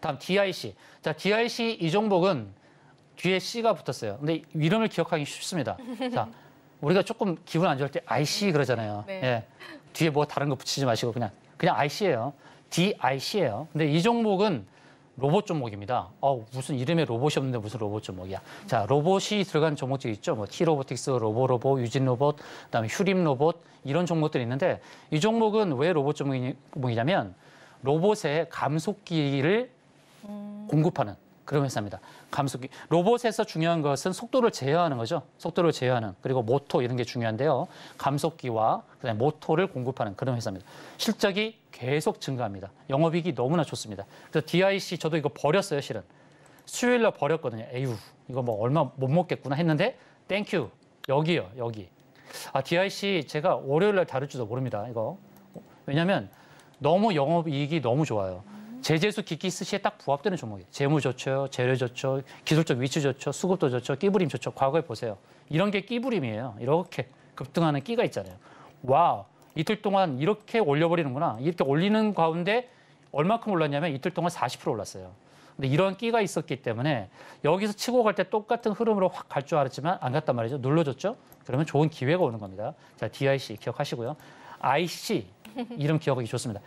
다음 DIC. 자, DIC 이 종목은 뒤에 C가 붙었어요. 근데 이름을 기억하기 쉽습니다. 자, 우리가 조금 기분 안 좋을 때 IC 그러잖아요. 네. 예. 뒤에 뭐 다른 거 붙이지 마시고 그냥 IC예요. DIC예요. 근데 이 종목은 로봇 종목입니다. 무슨 이름에 로봇이 없는데 무슨 로봇 종목이야. 자, 로봇이 들어간 종목들이 있죠. 뭐 T로보틱스, 로보로봇, 유진로봇, 그다음에 휴림로봇 이런 종목들이 있는데 이 종목은 왜 로봇 종목이냐면 로봇의 감속기를 공급하는 그런 회사입니다. 감속기. 로봇에서 중요한 것은 속도를 제어하는 거죠. 속도를 제어하는. 그리고 모터 이런 게 중요한데요. 감속기와 그다음에 모터를 공급하는 그런 회사입니다. 실적이 계속 증가합니다. 영업이익이 너무나 좋습니다. 그래서 DIC 저도 이거 버렸어요, 실은. 수요일 날 버렸거든요. 에휴, 이거 뭐 얼마 못 먹겠구나 했는데 땡큐. 여기요, 여기. DIC 제가 월요일 날 다룰지도 모릅니다. 이거. 왜냐면 너무 영업이익이 너무 좋아요. 제재수 기기 스시에 딱 부합되는 종목이에요. 재무 좋죠, 재료 좋죠, 기술적 위치 좋죠, 수급도 좋죠, 끼부림 좋죠. 과거에 보세요. 이런 게 끼부림이에요. 이렇게 급등하는 끼가 있잖아요. 와우, 이틀 동안 이렇게 올려버리는구나. 이렇게 올리는 가운데 얼마큼 올랐냐면 이틀 동안 40% 올랐어요. 근데 이런 끼가 있었기 때문에 여기서 치고 갈 때 똑같은 흐름으로 확 갈 줄 알았지만 안 갔단 말이죠. 눌러줬죠? 그러면 좋은 기회가 오는 겁니다. 자, DIC 기억하시고요. IC. 이름 기억하기 좋습니다.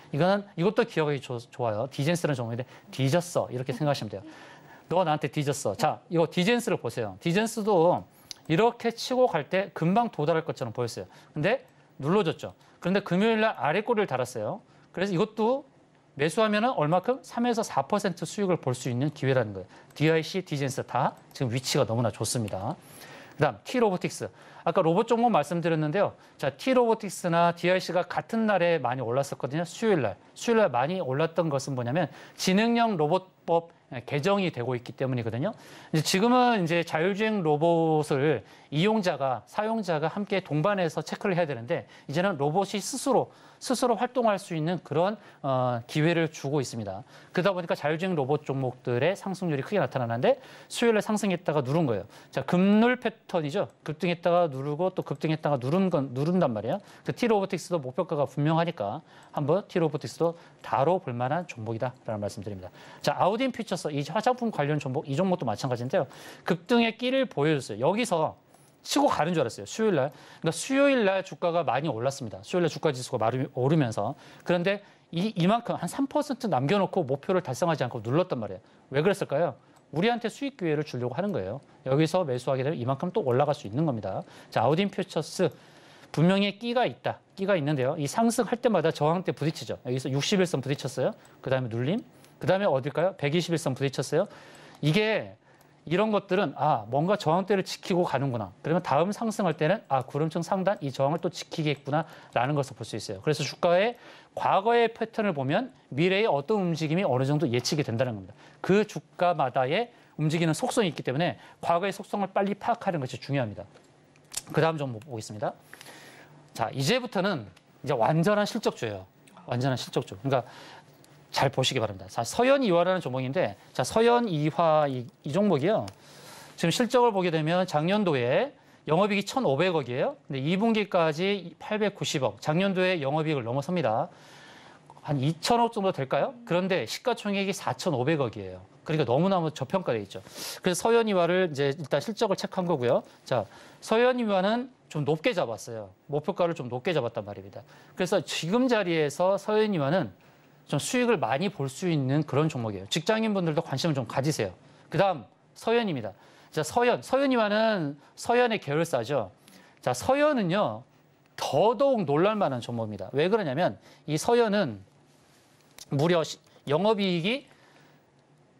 이것도 기억하기 좋아요. 디젠스라는 종목인데 뒤졌어 이렇게 생각하시면 돼요. 너 나한테 뒤졌어. 자, 이거 디젠스를 보세요. 디젠스도 이렇게 치고 갈 때 금방 도달할 것처럼 보였어요. 근데 눌러줬죠. 그런데 금요일 날 아래 꼬리를 달았어요. 그래서 이것도 매수하면은 얼마큼? 3에서 4% 수익을 볼 수 있는 기회라는 거예요. DIC, 디젠스 다 지금 위치가 너무나 좋습니다. 그다음 T로보틱스. 아까 로봇 종목 말씀드렸는데요. 자, T로보틱스나 DIC가 같은 날에 많이 올랐었거든요. 수요일 날 많이 올랐던 것은 뭐냐면 지능형 로봇법 개정이 되고 있기 때문이거든요. 이제 지금은 이제 자율주행 로봇을 사용자가 함께 동반해서 체크를 해야 되는데 이제는 로봇이 스스로 활동할 수 있는 그런 기회를 주고 있습니다. 그러다 보니까 자율주행 로봇 종목들의 상승률이 크게 나타나는데 수요일에 상승했다가 누른 거예요. 자, 급눌 패턴이죠. 급등했다가 누르고 또 급등했다가 누른단 말이에요. 그 T로보틱스도 목표가가 분명하니까 한번 T로보틱스도 다뤄볼 만한 종목이다라는 말씀드립니다. 자, 아우딘 퓨처스 이 화장품 관련 종목 이 종목도 마찬가지인데요. 급등의 끼를 보여줬어요. 여기서 치고 가는 줄 알았어요. 수요일 날. 그러니까 수요일 날 주가가 많이 올랐습니다. 수요일 날 주가 지수가 오르면서. 그런데 이만큼 한 3% 남겨놓고 목표를 달성하지 않고 눌렀단 말이에요. 왜 그랬을까요? 우리한테 수익 기회를 주려고 하는 거예요. 여기서 매수하게 되면 이만큼 또 올라갈 수 있는 겁니다. 자, 아우딘 퓨처스 분명히 끼가 있다. 끼가 있는데요. 이 상승할 때마다 저항대 부딪히죠. 여기서 61선 부딪혔어요. 그다음에 눌림. 그다음에 어딜까요? 121선 부딪혔어요. 이런 것들은 뭔가 저항대를 지키고 가는구나. 그러면 다음 상승할 때는 구름층 상단 이 저항을 또 지키겠구나라는 것을 볼 수 있어요. 그래서 주가의 과거의 패턴을 보면 미래의 어떤 움직임이 어느 정도 예측이 된다는 겁니다. 그 주가마다의 움직이는 속성이 있기 때문에 과거의 속성을 빨리 파악하는 것이 중요합니다. 그 다음 종목 보겠습니다. 자, 이제부터는 이제 완전한 실적주예요. 완전한 실적주. 그러니까 잘 보시기 바랍니다. 자, 서현이화라는 종목인데, 자, 서현이화 이 종목이요. 지금 실적을 보게 되면 작년도에 영업이익이 1,500억이에요. 근데 2분기까지 890억. 작년도에 영업이익을 넘어섭니다. 한 2,000억 정도 될까요? 그런데 시가총액이 4,500억이에요. 그러니까 너무너무 저평가되어 있죠. 그래서 서현이화를 이제 일단 실적을 체크한 거고요. 자, 서현이화는 좀 높게 잡았어요. 목표가를 좀 높게 잡았단 말입니다. 그래서 지금 자리에서 서현이화는 좀 수익을 많이 볼 수 있는 그런 종목이에요. 직장인분들도 관심을 좀 가지세요. 그다음 서현입니다. 자, 서현이화는 서현의 계열사죠. 자, 서현은요 더더욱 놀랄만한 종목입니다. 왜 그러냐면 이 서현은 무려 영업이익이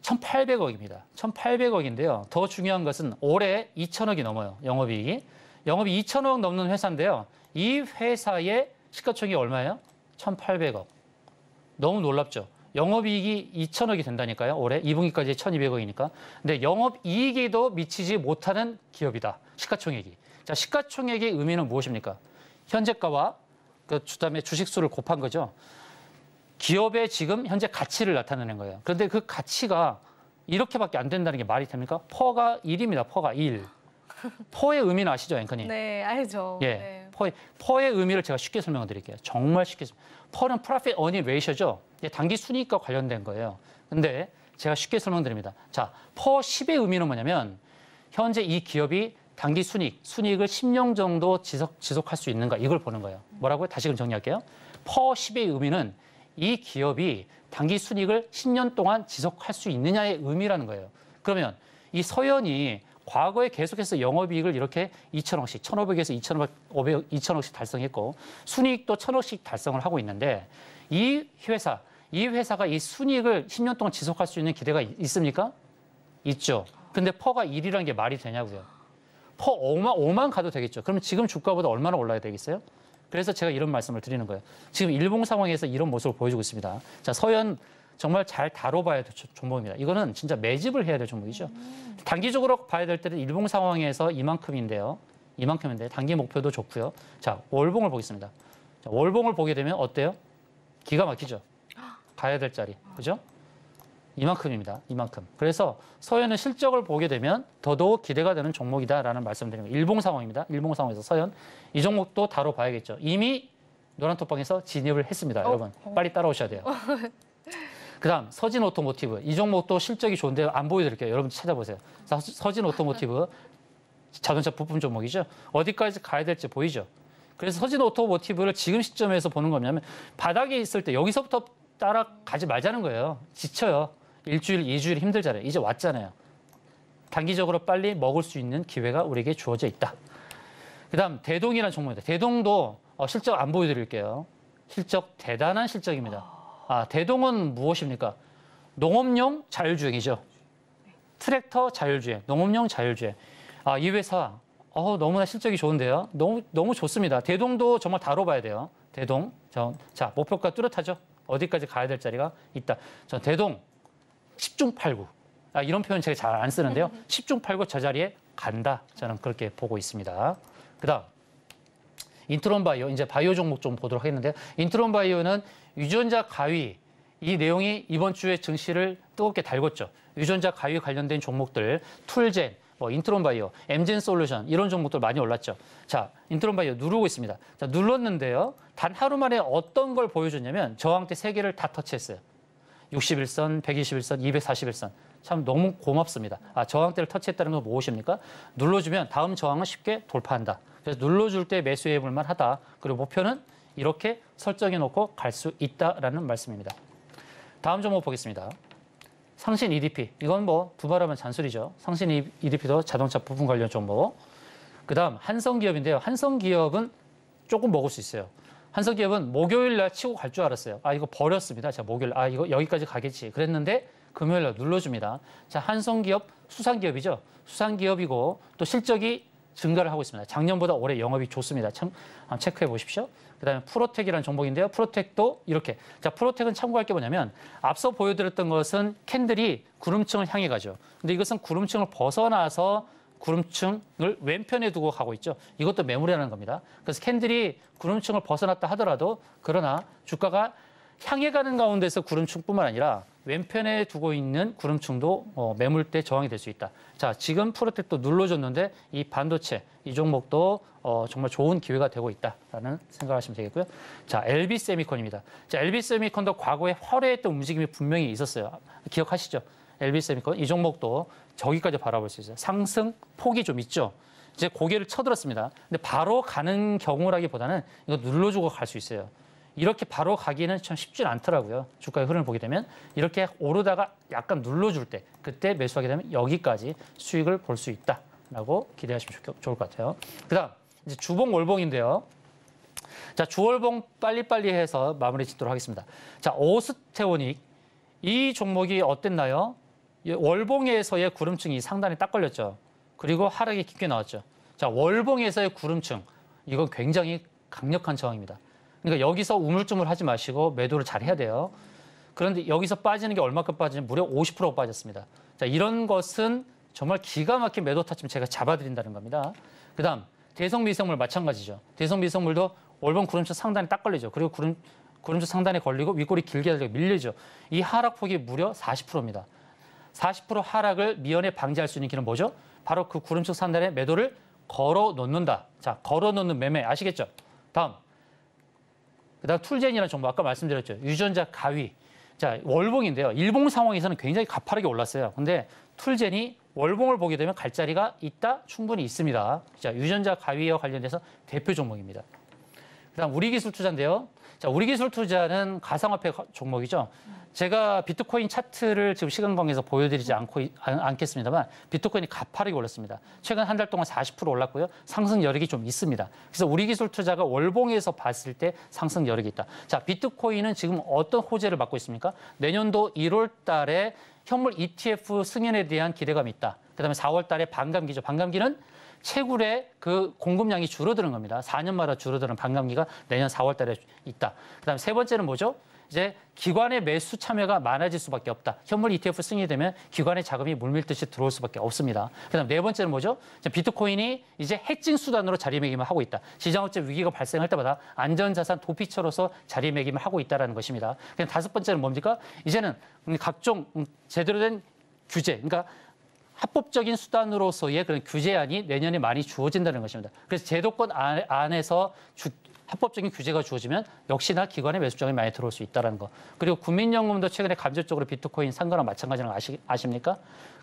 1,800억입니다. 1,800억인데요. 더 중요한 것은 올해 2,000억이 넘어요. 영업이익이 2,000억 넘는 회사인데요. 이 회사의 시가총액이 얼마예요? 1,800억. 너무 놀랍죠. 영업이익이 2,000억이 된다니까요. 올해 2분기까지 1,200억이니까. 근데 영업이익에도 미치지 못하는 기업이다. 시가총액이. 자, 시가총액의 의미는 무엇입니까? 현재가와 그다음에 주식수를 곱한 거죠. 기업의 지금 현재 가치를 나타내는 거예요. 그런데 그 가치가 이렇게밖에 안 된다는 게 말이 됩니까? 퍼가 1입니다. 퍼가 1. 퍼의 의미는 아시죠, 앵커님? 네, 알죠. 예, 네. 퍼의 의미를 제가 쉽게 설명을 드릴게요. 정말 쉽게. 퍼는 Profit Earning Ratio죠. 단기 순이익과 관련된 거예요. 근데 제가 쉽게 설명드립니다. 자, 퍼 10의 의미는 뭐냐면 현재 이 기업이 단기 순이익을 10년 정도 지속할 수 있는가 이걸 보는 거예요. 뭐라고요? 다시금 정리할게요. per 10의 의미는 이 기업이 단기 순이익을 10년 동안 지속할 수 있느냐의 의미라는 거예요. 그러면 이 서현이 과거에 계속해서 영업이익을 이렇게 2천억씩, 1,500에서 2천억씩 달성했고 순이익도 1,000억씩 달성을 하고 있는데 이 회사가 이 순이익을 10년 동안 지속할 수 있는 기대가 있습니까? 있죠. 근데 퍼가 1이라는 게 말이 되냐고요. 퍼 5만 가도 되겠죠. 그러면 지금 주가보다 얼마나 올라야 되겠어요? 그래서 제가 이런 말씀을 드리는 거예요. 지금 일봉 상황에서 이런 모습을 보여주고 있습니다. 자, 서현 정말 잘 다뤄봐야 될 종목입니다. 이거는 진짜 매집을 해야 될 종목이죠. 단기적으로 봐야 될 때는 일봉 상황에서 이만큼인데 단기 목표도 좋고요. 자, 월봉을 보겠습니다. 자, 월봉을 보게 되면 어때요? 기가 막히죠. 가야 될 자리, 그죠? 이만큼입니다. 이만큼. 그래서 서현의 실적을 보게 되면 더더욱 기대가 되는 종목이다라는 말씀드립니다. 일봉 상황입니다. 일봉 상황에서 서현. 이 종목도 다뤄봐야겠죠. 이미 노란톡방에서 진입을 했습니다. 여러분. 빨리 따라오셔야 돼요. 그다음 서진 오토모티브. 이 종목도 실적이 좋은데 안 보여드릴게요. 여러분 찾아보세요. 서진 오토모티브 자동차 부품 종목이죠. 어디까지 가야 될지 보이죠. 그래서 서진 오토모티브를 지금 시점에서 보는 거냐면 바닥에 있을 때 여기서부터 따라가지 말자는 거예요. 지쳐요. 일주일, 2주일 힘들잖아요. 이제 왔잖아요. 단기적으로 빨리 먹을 수 있는 기회가 우리에게 주어져 있다. 그다음 대동이라는 종목입니다. 대동도 실적 안 보여드릴게요. 실적 대단한 실적입니다. 대동은 무엇입니까? 농업용 자율주행이죠. 트랙터 자율주행, 농업용 자율주행. 이 회사 너무나 실적이 좋은데요. 너무 좋습니다. 대동도 정말 다뤄봐야 돼요. 대동. 자, 목표가 뚜렷하죠. 어디까지 가야 될 자리가 있다. 저 대동 10중 8구. 이런 표현 제가 잘 안 쓰는데요. 10중 8구 저 자리에 간다. 저는 그렇게 보고 있습니다. 그다음 인트론 바이오, 이제 바이오 종목 좀 보도록 하겠는데요. 인트론 바이오는 유전자 가위, 이 내용이 이번 주에 증시를 뜨겁게 달궜죠. 유전자 가위 관련된 종목들, 툴젠, 인트론 바이오, 엠젠 솔루션 이런 종목들 많이 올랐죠. 자, 인트론 바이오 누르고 있습니다. 자, 눌렀는데요. 단 하루 만에 어떤 걸 보여줬냐면 저항대 3개를 다 터치했어요. 61선, 121선, 241선. 참 너무 고맙습니다. 저항대를 터치했다는 건 무엇입니까? 눌러주면 다음 저항은 쉽게 돌파한다. 그래서 눌러줄 때 매수해 볼 만하다. 그리고 목표는 이렇게 설정해 놓고 갈 수 있다라는 말씀입니다. 다음 종목 보겠습니다. 상신 EDP. 이건 두말하면 잔소리죠. 상신 EDP도 자동차 부품 관련 종목. 그다음 한성기업인데요. 한성기업은 조금 먹을 수 있어요. 한성기업은 목요일 날 치고 갈 줄 알았어요. 이거 버렸습니다. 자, 목요일. 이거 여기까지 가겠지. 그랬는데 금요일 날 눌러줍니다. 자, 한성기업 수산기업이죠. 수산기업이고 또 실적이 증가를 하고 있습니다. 작년보다 올해 영업이 좋습니다. 참 체크해 보십시오. 그다음에 프로텍이라는 종목인데요. 프로텍도 이렇게. 자, 프로텍은 참고할 게 뭐냐면 앞서 보여드렸던 것은 캔들이 구름층을 향해 가죠. 근데 이것은 구름층을 벗어나서 구름층을 왼편에 두고 가고 있죠. 이것도 매물이라는 겁니다. 그래서 캔들이 구름층을 벗어났다 하더라도 그러나 주가가 향해 가는 가운데서 구름층뿐만 아니라 왼편에 두고 있는 구름층도 매물대 저항이 될 수 있다. 자, 지금 프로텍도 눌러줬는데 이 반도체, 이 종목도 정말 좋은 기회가 되고 있다라는 생각하시면 되겠고요. 자, LB세미콘입니다. 자, LB세미콘도 과거에 화려했던 움직임이 분명히 있었어요. 기억하시죠? LB세미콘 이 종목도 저기까지 바라볼 수 있어요. 상승 폭이 좀 있죠. 이제 고개를 쳐들었습니다. 근데 바로 가는 경우라기보다는 이거 눌러주고 갈 수 있어요. 이렇게 바로 가기는 참 쉽지 않더라고요. 주가의 흐름을 보게 되면 이렇게 오르다가 약간 눌러줄 때 그때 매수하게 되면 여기까지 수익을 볼 수 있다라고 기대하시면 좋을 것 같아요. 그다음 이제 주봉 월봉인데요. 자, 주월봉 빨리빨리 해서 마무리 짓도록 하겠습니다. 자, 오스테오닉 이 종목이 어땠나요? 월봉에서의 구름층이 상단에 딱 걸렸죠. 그리고 하락이 깊게 나왔죠. 자, 월봉에서의 구름층 이건 굉장히 강력한 저항입니다. 그러니까 여기서 우물쭈물 하지 마시고 매도를 잘 해야 돼요. 그런데 여기서 빠지는 게 얼마큼 빠지냐면 무려 50% 빠졌습니다. 자, 이런 것은 정말 기가 막힌 매도 타점 제가 잡아드린다는 겁니다. 그다음 대성미성물 마찬가지죠. 대성미성물도 월봉 구름층 상단에 딱 걸리죠. 그리고 구름층 상단에 걸리고 윗골이 길게 밀리죠. 이 하락폭이 무려 40%입니다. 40% 하락을 미연에 방지할 수 있는 길은 뭐죠? 바로 그 구름층 상단에 매도를 걸어 놓는다. 자, 걸어 놓는 매매 아시겠죠? 다음. 그다음 툴젠이라는 종목 아까 말씀드렸죠. 유전자 가위. 자, 월봉인데요. 일봉 상황에서는 굉장히 가파르게 올랐어요. 근데 툴젠이 월봉을 보게 되면 갈 자리가 있다? 충분히 있습니다. 자, 유전자 가위와 관련돼서 대표 종목입니다. 그다음 우리기술 투자인데요. 자, 우리기술 투자는 가상화폐 종목이죠. 제가 비트코인 차트를 지금 시간 관계에서 보여드리지 않겠습니다만 비트코인이 가파르게 올랐습니다. 최근 한 달 동안 40% 올랐고요. 상승 여력이 좀 있습니다. 그래서 우리기술 투자가 월봉에서 봤을 때 상승 여력이 있다. 자, 비트코인은 지금 어떤 호재를 받고 있습니까? 내년도 1월 달에 현물 ETF 승인에 대한 기대감이 있다. 그다음에 4월 달에 반감기죠. 반감기는 채굴의 그 공급량이 줄어드는 겁니다. 4년마다 줄어드는 반감기가 내년 4월 달에 있다. 그다음에 세 번째는 뭐죠? 이제 기관의 매수 참여가 많아질 수밖에 없다. 현물 ETF 승인이 되면 기관의 자금이 물밀듯이 들어올 수밖에 없습니다. 그다음 네 번째는 뭐죠? 비트코인이 이제 해칭 수단으로 자리매김을 하고 있다. 시장업체 위기가 발생할 때마다 안전자산 도피처로서 자리매김을 하고 있다는 것입니다. 그다음 다섯 번째는 뭡니까? 이제는 각종 제대로 된 규제, 그러니까 합법적인 수단으로서의 그런 규제안이 내년에 많이 주어진다는 것입니다. 그래서 제도권 안에서 합법적인 규제가 주어지면 역시나 기관의 매수장이 많이 들어올 수 있다는 거. 그리고 국민연금도 최근에 간접적으로 비트코인 산 거랑 마찬가지는 아십니까?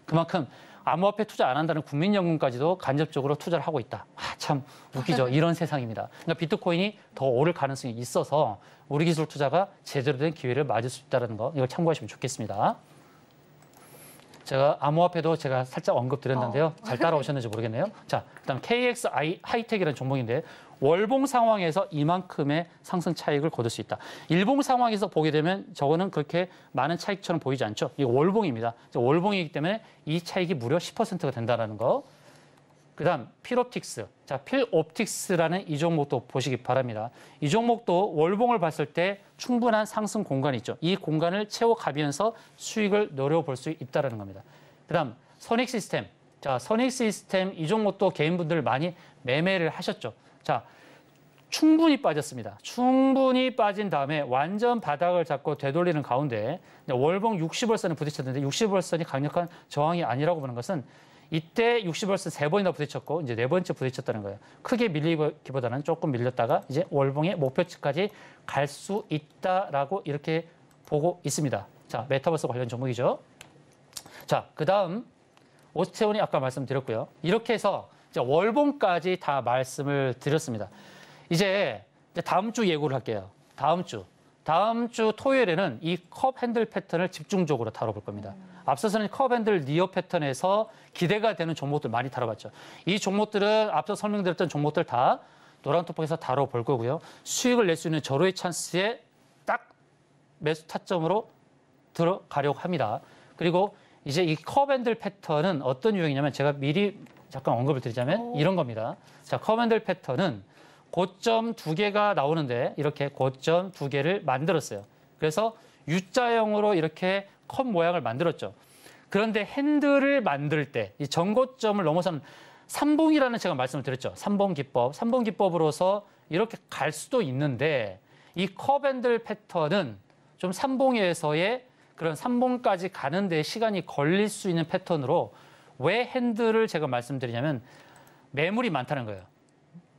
그만큼 암호화폐 투자 안 한다는 국민연금까지도 간접적으로 투자를 하고 있다. 참 웃기죠. 이런 세상입니다. 그러니까 비트코인이 더 오를 가능성이 있어서 우리 기술 투자가 제대로 된 기회를 맞을 수 있다는 거, 이걸 참고하시면 좋겠습니다. 제가 암호화폐도 제가 살짝 언급드렸는데요. 잘 따라오셨는지 모르겠네요. 자, 그다음 KX 하이텍이라는 종목인데 월봉 상황에서 이만큼의 상승 차익을 거둘 수 있다. 일봉 상황에서 보게 되면 저거는 그렇게 많은 차익처럼 보이지 않죠. 이거 월봉입니다. 월봉이기 때문에 이 차익이 무려 10%가 된다는 거. 그다음 필옵틱스. 자, 필옵틱스라는 이 종목도 보시기 바랍니다. 이 종목도 월봉을 봤을 때 충분한 상승 공간이 있죠. 이 공간을 채워가면서 수익을 노려볼 수 있다는 겁니다. 그다음 선익시스템. 자, 선익시스템 이 종목도 개인분들 많이 매매를 하셨죠. 자, 충분히 빠졌습니다. 충분히 빠진 다음에 완전 바닥을 잡고 되돌리는 가운데 월봉 60월선에 부딪혔는데 60월선이 강력한 저항이 아니라고 보는 것은 이때 60월선 3번이나 부딪혔고 이제 4번째 부딪혔다는 거예요. 크게 밀리기보다는 조금 밀렸다가 이제 월봉의 목표치까지 갈 수 있다라고 이렇게 보고 있습니다. 자, 메타버스 관련 종목이죠. 자, 그다음 오스테온이 아까 말씀드렸고요. 이렇게 해서 이제 월봉까지 다 말씀을 드렸습니다. 이제 다음 주 예고를 할게요. 다음 주 토요일에는 이 컵 핸들 패턴을 집중적으로 다뤄볼 겁니다. 앞서서는 컵 핸들 니어 패턴에서 기대가 되는 종목들 많이 다뤄봤죠. 이 종목들은 앞서 설명드렸던 종목들 다 노란톡방에서 다뤄볼 거고요. 수익을 낼 수 있는 절호의 찬스에 딱 매수 타점으로 들어가려고 합니다. 그리고 이제 이 컵 핸들 패턴은 어떤 유형이냐면 제가 미리 잠깐 언급을 드리자면 이런 겁니다. 자, 컵 핸들 패턴은 고점 2개가 나오는데 이렇게 고점 2개를 만들었어요. 그래서 U자형으로 이렇게 컵 모양을 만들었죠. 그런데 핸들을 만들 때 이 전고점을 넘어서는 삼봉이라는 제가 말씀을 드렸죠. 삼봉 기법으로서 이렇게 갈 수도 있는데 이 컵 핸들 패턴은 좀 삼봉에서의 그런 삼봉까지 가는 데 시간이 걸릴 수 있는 패턴으로 왜 핸들을 제가 말씀드리냐면 매물이 많다는 거예요.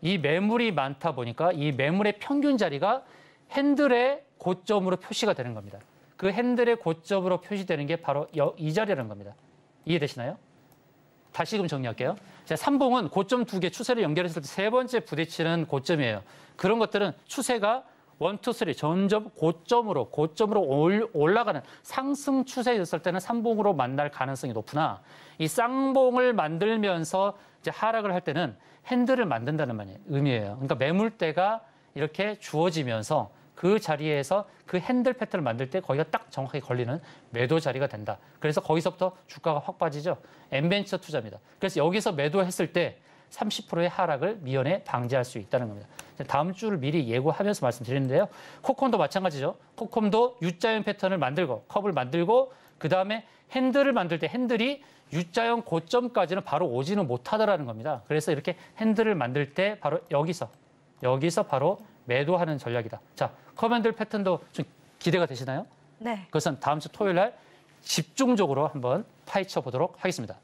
이 매물이 많다 보니까 이 매물의 평균 자리가 핸들의 고점으로 표시가 되는 겁니다. 그 핸들의 고점으로 표시되는 게 바로 이 자리라는 겁니다. 이해되시나요? 다시금 정리할게요. 자, 삼봉은 고점 2개 추세를 연결했을 때 세 번째 부딪히는 고점이에요. 그런 것들은 추세가 1, 2, 3 점점 고점으로 올라가는 상승 추세였을 때는 삼봉으로 만날 가능성이 높으나 이 쌍봉을 만들면서 이제 하락을 할 때는 핸들을 만든다는 의미예요. 그러니까 매물대가 이렇게 주어지면서 그 자리에서 그 핸들 패턴을 만들 때 거기가 딱 정확하게 걸리는 매도 자리가 된다. 그래서 거기서부터 주가가 확 빠지죠. 엔벤처 투자입니다. 그래서 여기서 매도했을 때 30%의 하락을 미연에 방지할 수 있다는 겁니다. 다음 주를 미리 예고하면서 말씀드리는데요. 코콤도 마찬가지죠. 코콤도 U자형 패턴을 만들고 컵을 만들고 그다음에 핸들을 만들 때 핸들이 U자형 고점까지는 바로 오지는 못하더라는 겁니다. 그래서 이렇게 핸들을 만들 때 바로 여기서 바로 매도하는 전략이다. 자, 컵 핸들 패턴도 좀 기대가 되시나요? 네. 그것은 다음 주 토요일 날 집중적으로 한번 파헤쳐 보도록 하겠습니다.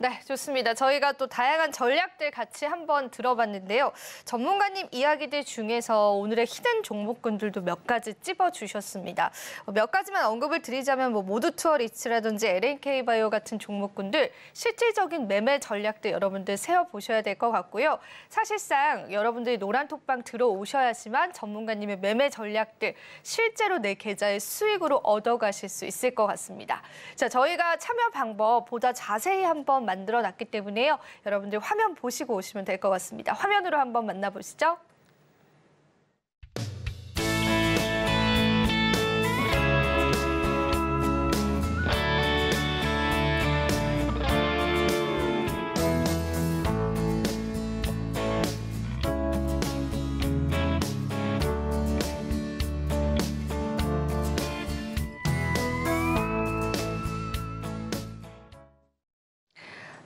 네, 좋습니다. 저희가 또 다양한 전략들 같이 한번 들어봤는데요. 전문가님 이야기들 중에서 오늘의 히든 종목군들도 몇 가지 찝어주셨습니다. 몇 가지만 언급을 드리자면 모두 투어 리츠라든지 LNK바이오 같은 종목군들 실질적인 매매 전략들 여러분들 세워보셔야 될 것 같고요. 사실상 여러분들이 노란톡방 들어오셔야지만 전문가님의 매매 전략들 실제로 내 계좌의 수익으로 얻어가실 수 있을 것 같습니다. 자, 저희가 참여 방법 보다 자세히 한번 만들어놨기 때문에요. 여러분들 화면 보시고 오시면 될 것 같습니다. 화면으로 한번 만나보시죠.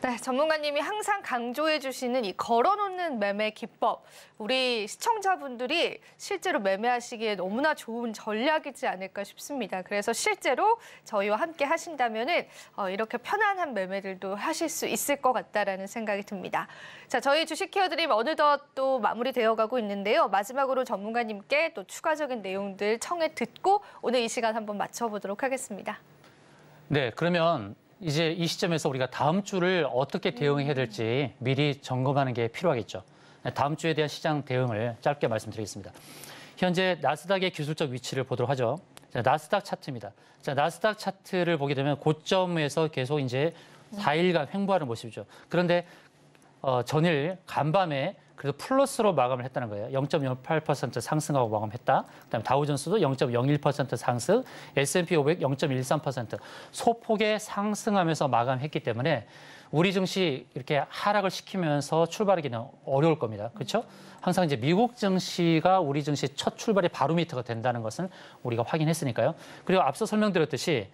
네, 전문가님이 항상 강조해 주시는 이 걸어놓는 매매 기법. 우리 시청자분들이 실제로 매매하시기에 너무나 좋은 전략이지 않을까 싶습니다. 그래서 실제로 저희와 함께 하신다면은 이렇게 편안한 매매들도 하실 수 있을 것 같다라는 생각이 듭니다. 자, 저희 주식 키워드림 어느덧 또 마무리되어 가고 있는데요. 마지막으로 전문가님께 또 추가적인 내용들 청해 듣고 오늘 이 시간 한번 맞춰보도록 하겠습니다. 네, 그러면 이제 이 시점에서 우리가 다음 주를 어떻게 대응해야 될지 미리 점검하는 게 필요하겠죠. 다음 주에 대한 시장 대응을 짧게 말씀드리겠습니다. 현재 나스닥의 기술적 위치를 보도록 하죠. 자, 나스닥 차트입니다. 자, 나스닥 차트를 보게 되면 고점에서 계속 이제 4일간 횡보하는 모습이죠. 그런데 전일 간밤에 그래도 플러스로 마감을 했다는 거예요. 0.08% 상승하고 마감했다. 그다음에 다우존스도 0.01% 상승, S&P 500 0.13% 소폭의 상승하면서 마감했기 때문에 우리 증시 이렇게 하락을 시키면서 출발하기는 어려울 겁니다. 그렇죠? 항상 이제 미국 증시가 우리 증시 첫 출발의 바로미터가 된다는 것은 우리가 확인했으니까요. 그리고 앞서 설명드렸듯이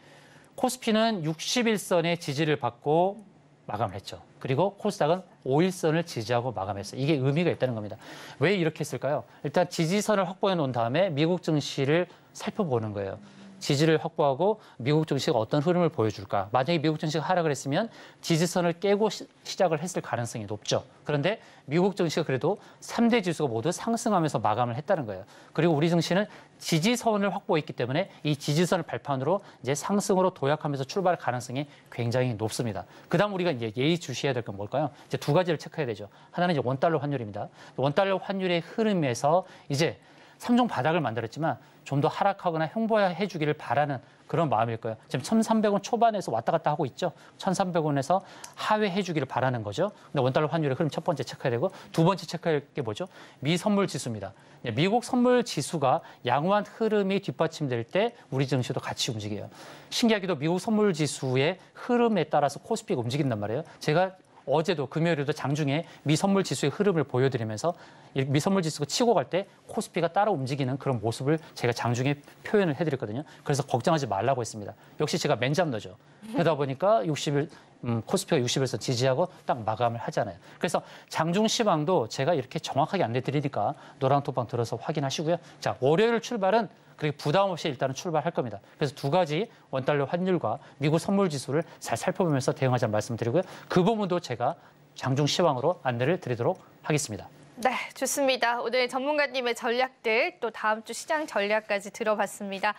코스피는 61선의 지지를 받고 마감을 했죠. 그리고 코스닥은 5일선을 지지하고 마감했어요. 이게 의미가 있다는 겁니다. 왜 이렇게 했을까요? 일단 지지선을 확보해 놓은 다음에 미국 증시를 살펴보는 거예요. 지지를 확보하고 미국 증시가 어떤 흐름을 보여줄까. 만약에 미국 증시가 하락을 했으면 지지선을 깨고 시작을 했을 가능성이 높죠. 그런데 미국 증시가 그래도 3대 지수가 모두 상승하면서 마감을 했다는 거예요. 그리고 우리 증시는 지지선을 확보했기 때문에 이 지지선을 발판으로 이제 상승으로 도약하면서 출발할 가능성이 굉장히 높습니다. 그다음 우리가 이제 예의주시해야 될 건 뭘까요? 이제 두 가지를 체크해야 되죠. 하나는 이제 원달러 환율입니다. 원달러 환율의 흐름에서 이제 3종 바닥을 만들었지만 좀 더 하락하거나 횡보해 주기를 바라는 그런 마음일 거예요. 지금 1,300원 초반에서 왔다 갔다 하고 있죠. 1,300원에서 하회해 주기를 바라는 거죠. 근데 원달러 환율의 흐름 첫 번째 체크해야 되고 두 번째 체크할 게 뭐죠? 미 선물 지수입니다. 미국 선물 지수가 양호한 흐름이 뒷받침될 때 우리 증시도 같이 움직여요. 신기하게도 미국 선물 지수의 흐름에 따라서 코스피가 움직인단 말이에요. 제가 어제도 금요일에도 장중에 미 선물 지수의 흐름을 보여드리면서 미 선물 지수가 치고 갈 때 코스피가 따라 움직이는 그런 모습을 제가 장중에 표현을 해드렸거든요. 그래서 걱정하지 말라고 했습니다. 역시 제가 맨잡너죠. 그러다 보니까 코스피가 60일선 지지하고 딱 마감을 하잖아요. 그래서 장중 시황도 제가 이렇게 정확하게 안내드리니까 노란톡방 들어서 확인하시고요. 자, 월요일 출발은 그리고 부담 없이 일단은 출발할 겁니다. 그래서 두 가지 원달러 환율과 미국 선물 지수를 잘 살펴보면서 대응하자는 말씀드리고요. 그 부분도 제가 장중 시황으로 안내를 드리도록 하겠습니다. 네, 좋습니다. 오늘 전문가님의 전략들 또 다음 주 시장 전략까지 들어봤습니다.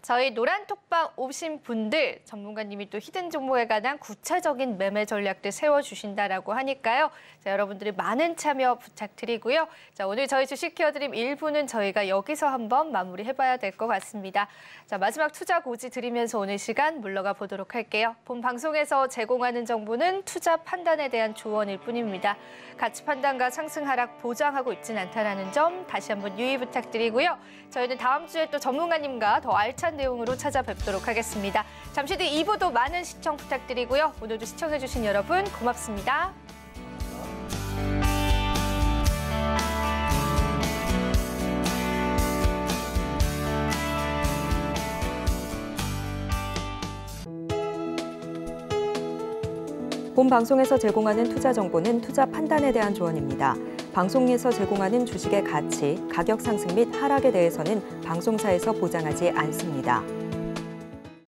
저희 노란톡방 오신 분들 전문가님이 또 히든 종목에 관한 구체적인 매매 전략들 세워주신다라고 하니까요. 자, 여러분들이 많은 참여 부탁드리고요. 자, 오늘 저희 주식 키워드림 1부는 저희가 여기서 한번 마무리해봐야 될 것 같습니다. 자, 마지막 투자 고지 드리면서 오늘 시간 물러가 보도록 할게요. 본 방송에서 제공하는 정보는 투자 판단에 대한 조언일 뿐입니다. 가치 판단과 상승 하락 보장하고 있진 않다는 점 다시 한번 유의 부탁드리고요. 저희는 다음 주에 또 전문가님과 더 알찬 내용으로 찾아뵙도록 하겠습니다. 잠시 뒤 2부도 많은 시청 부탁드리고요. 오늘도 시청해주신 여러분 고맙습니다. 본 방송에서 제공하는 투자 정보는 투자 판단에 대한 조언입니다. 방송에서 제공하는 주식의 가치, 가격 상승 및 하락에 대해서는 방송사에서 보장하지 않습니다.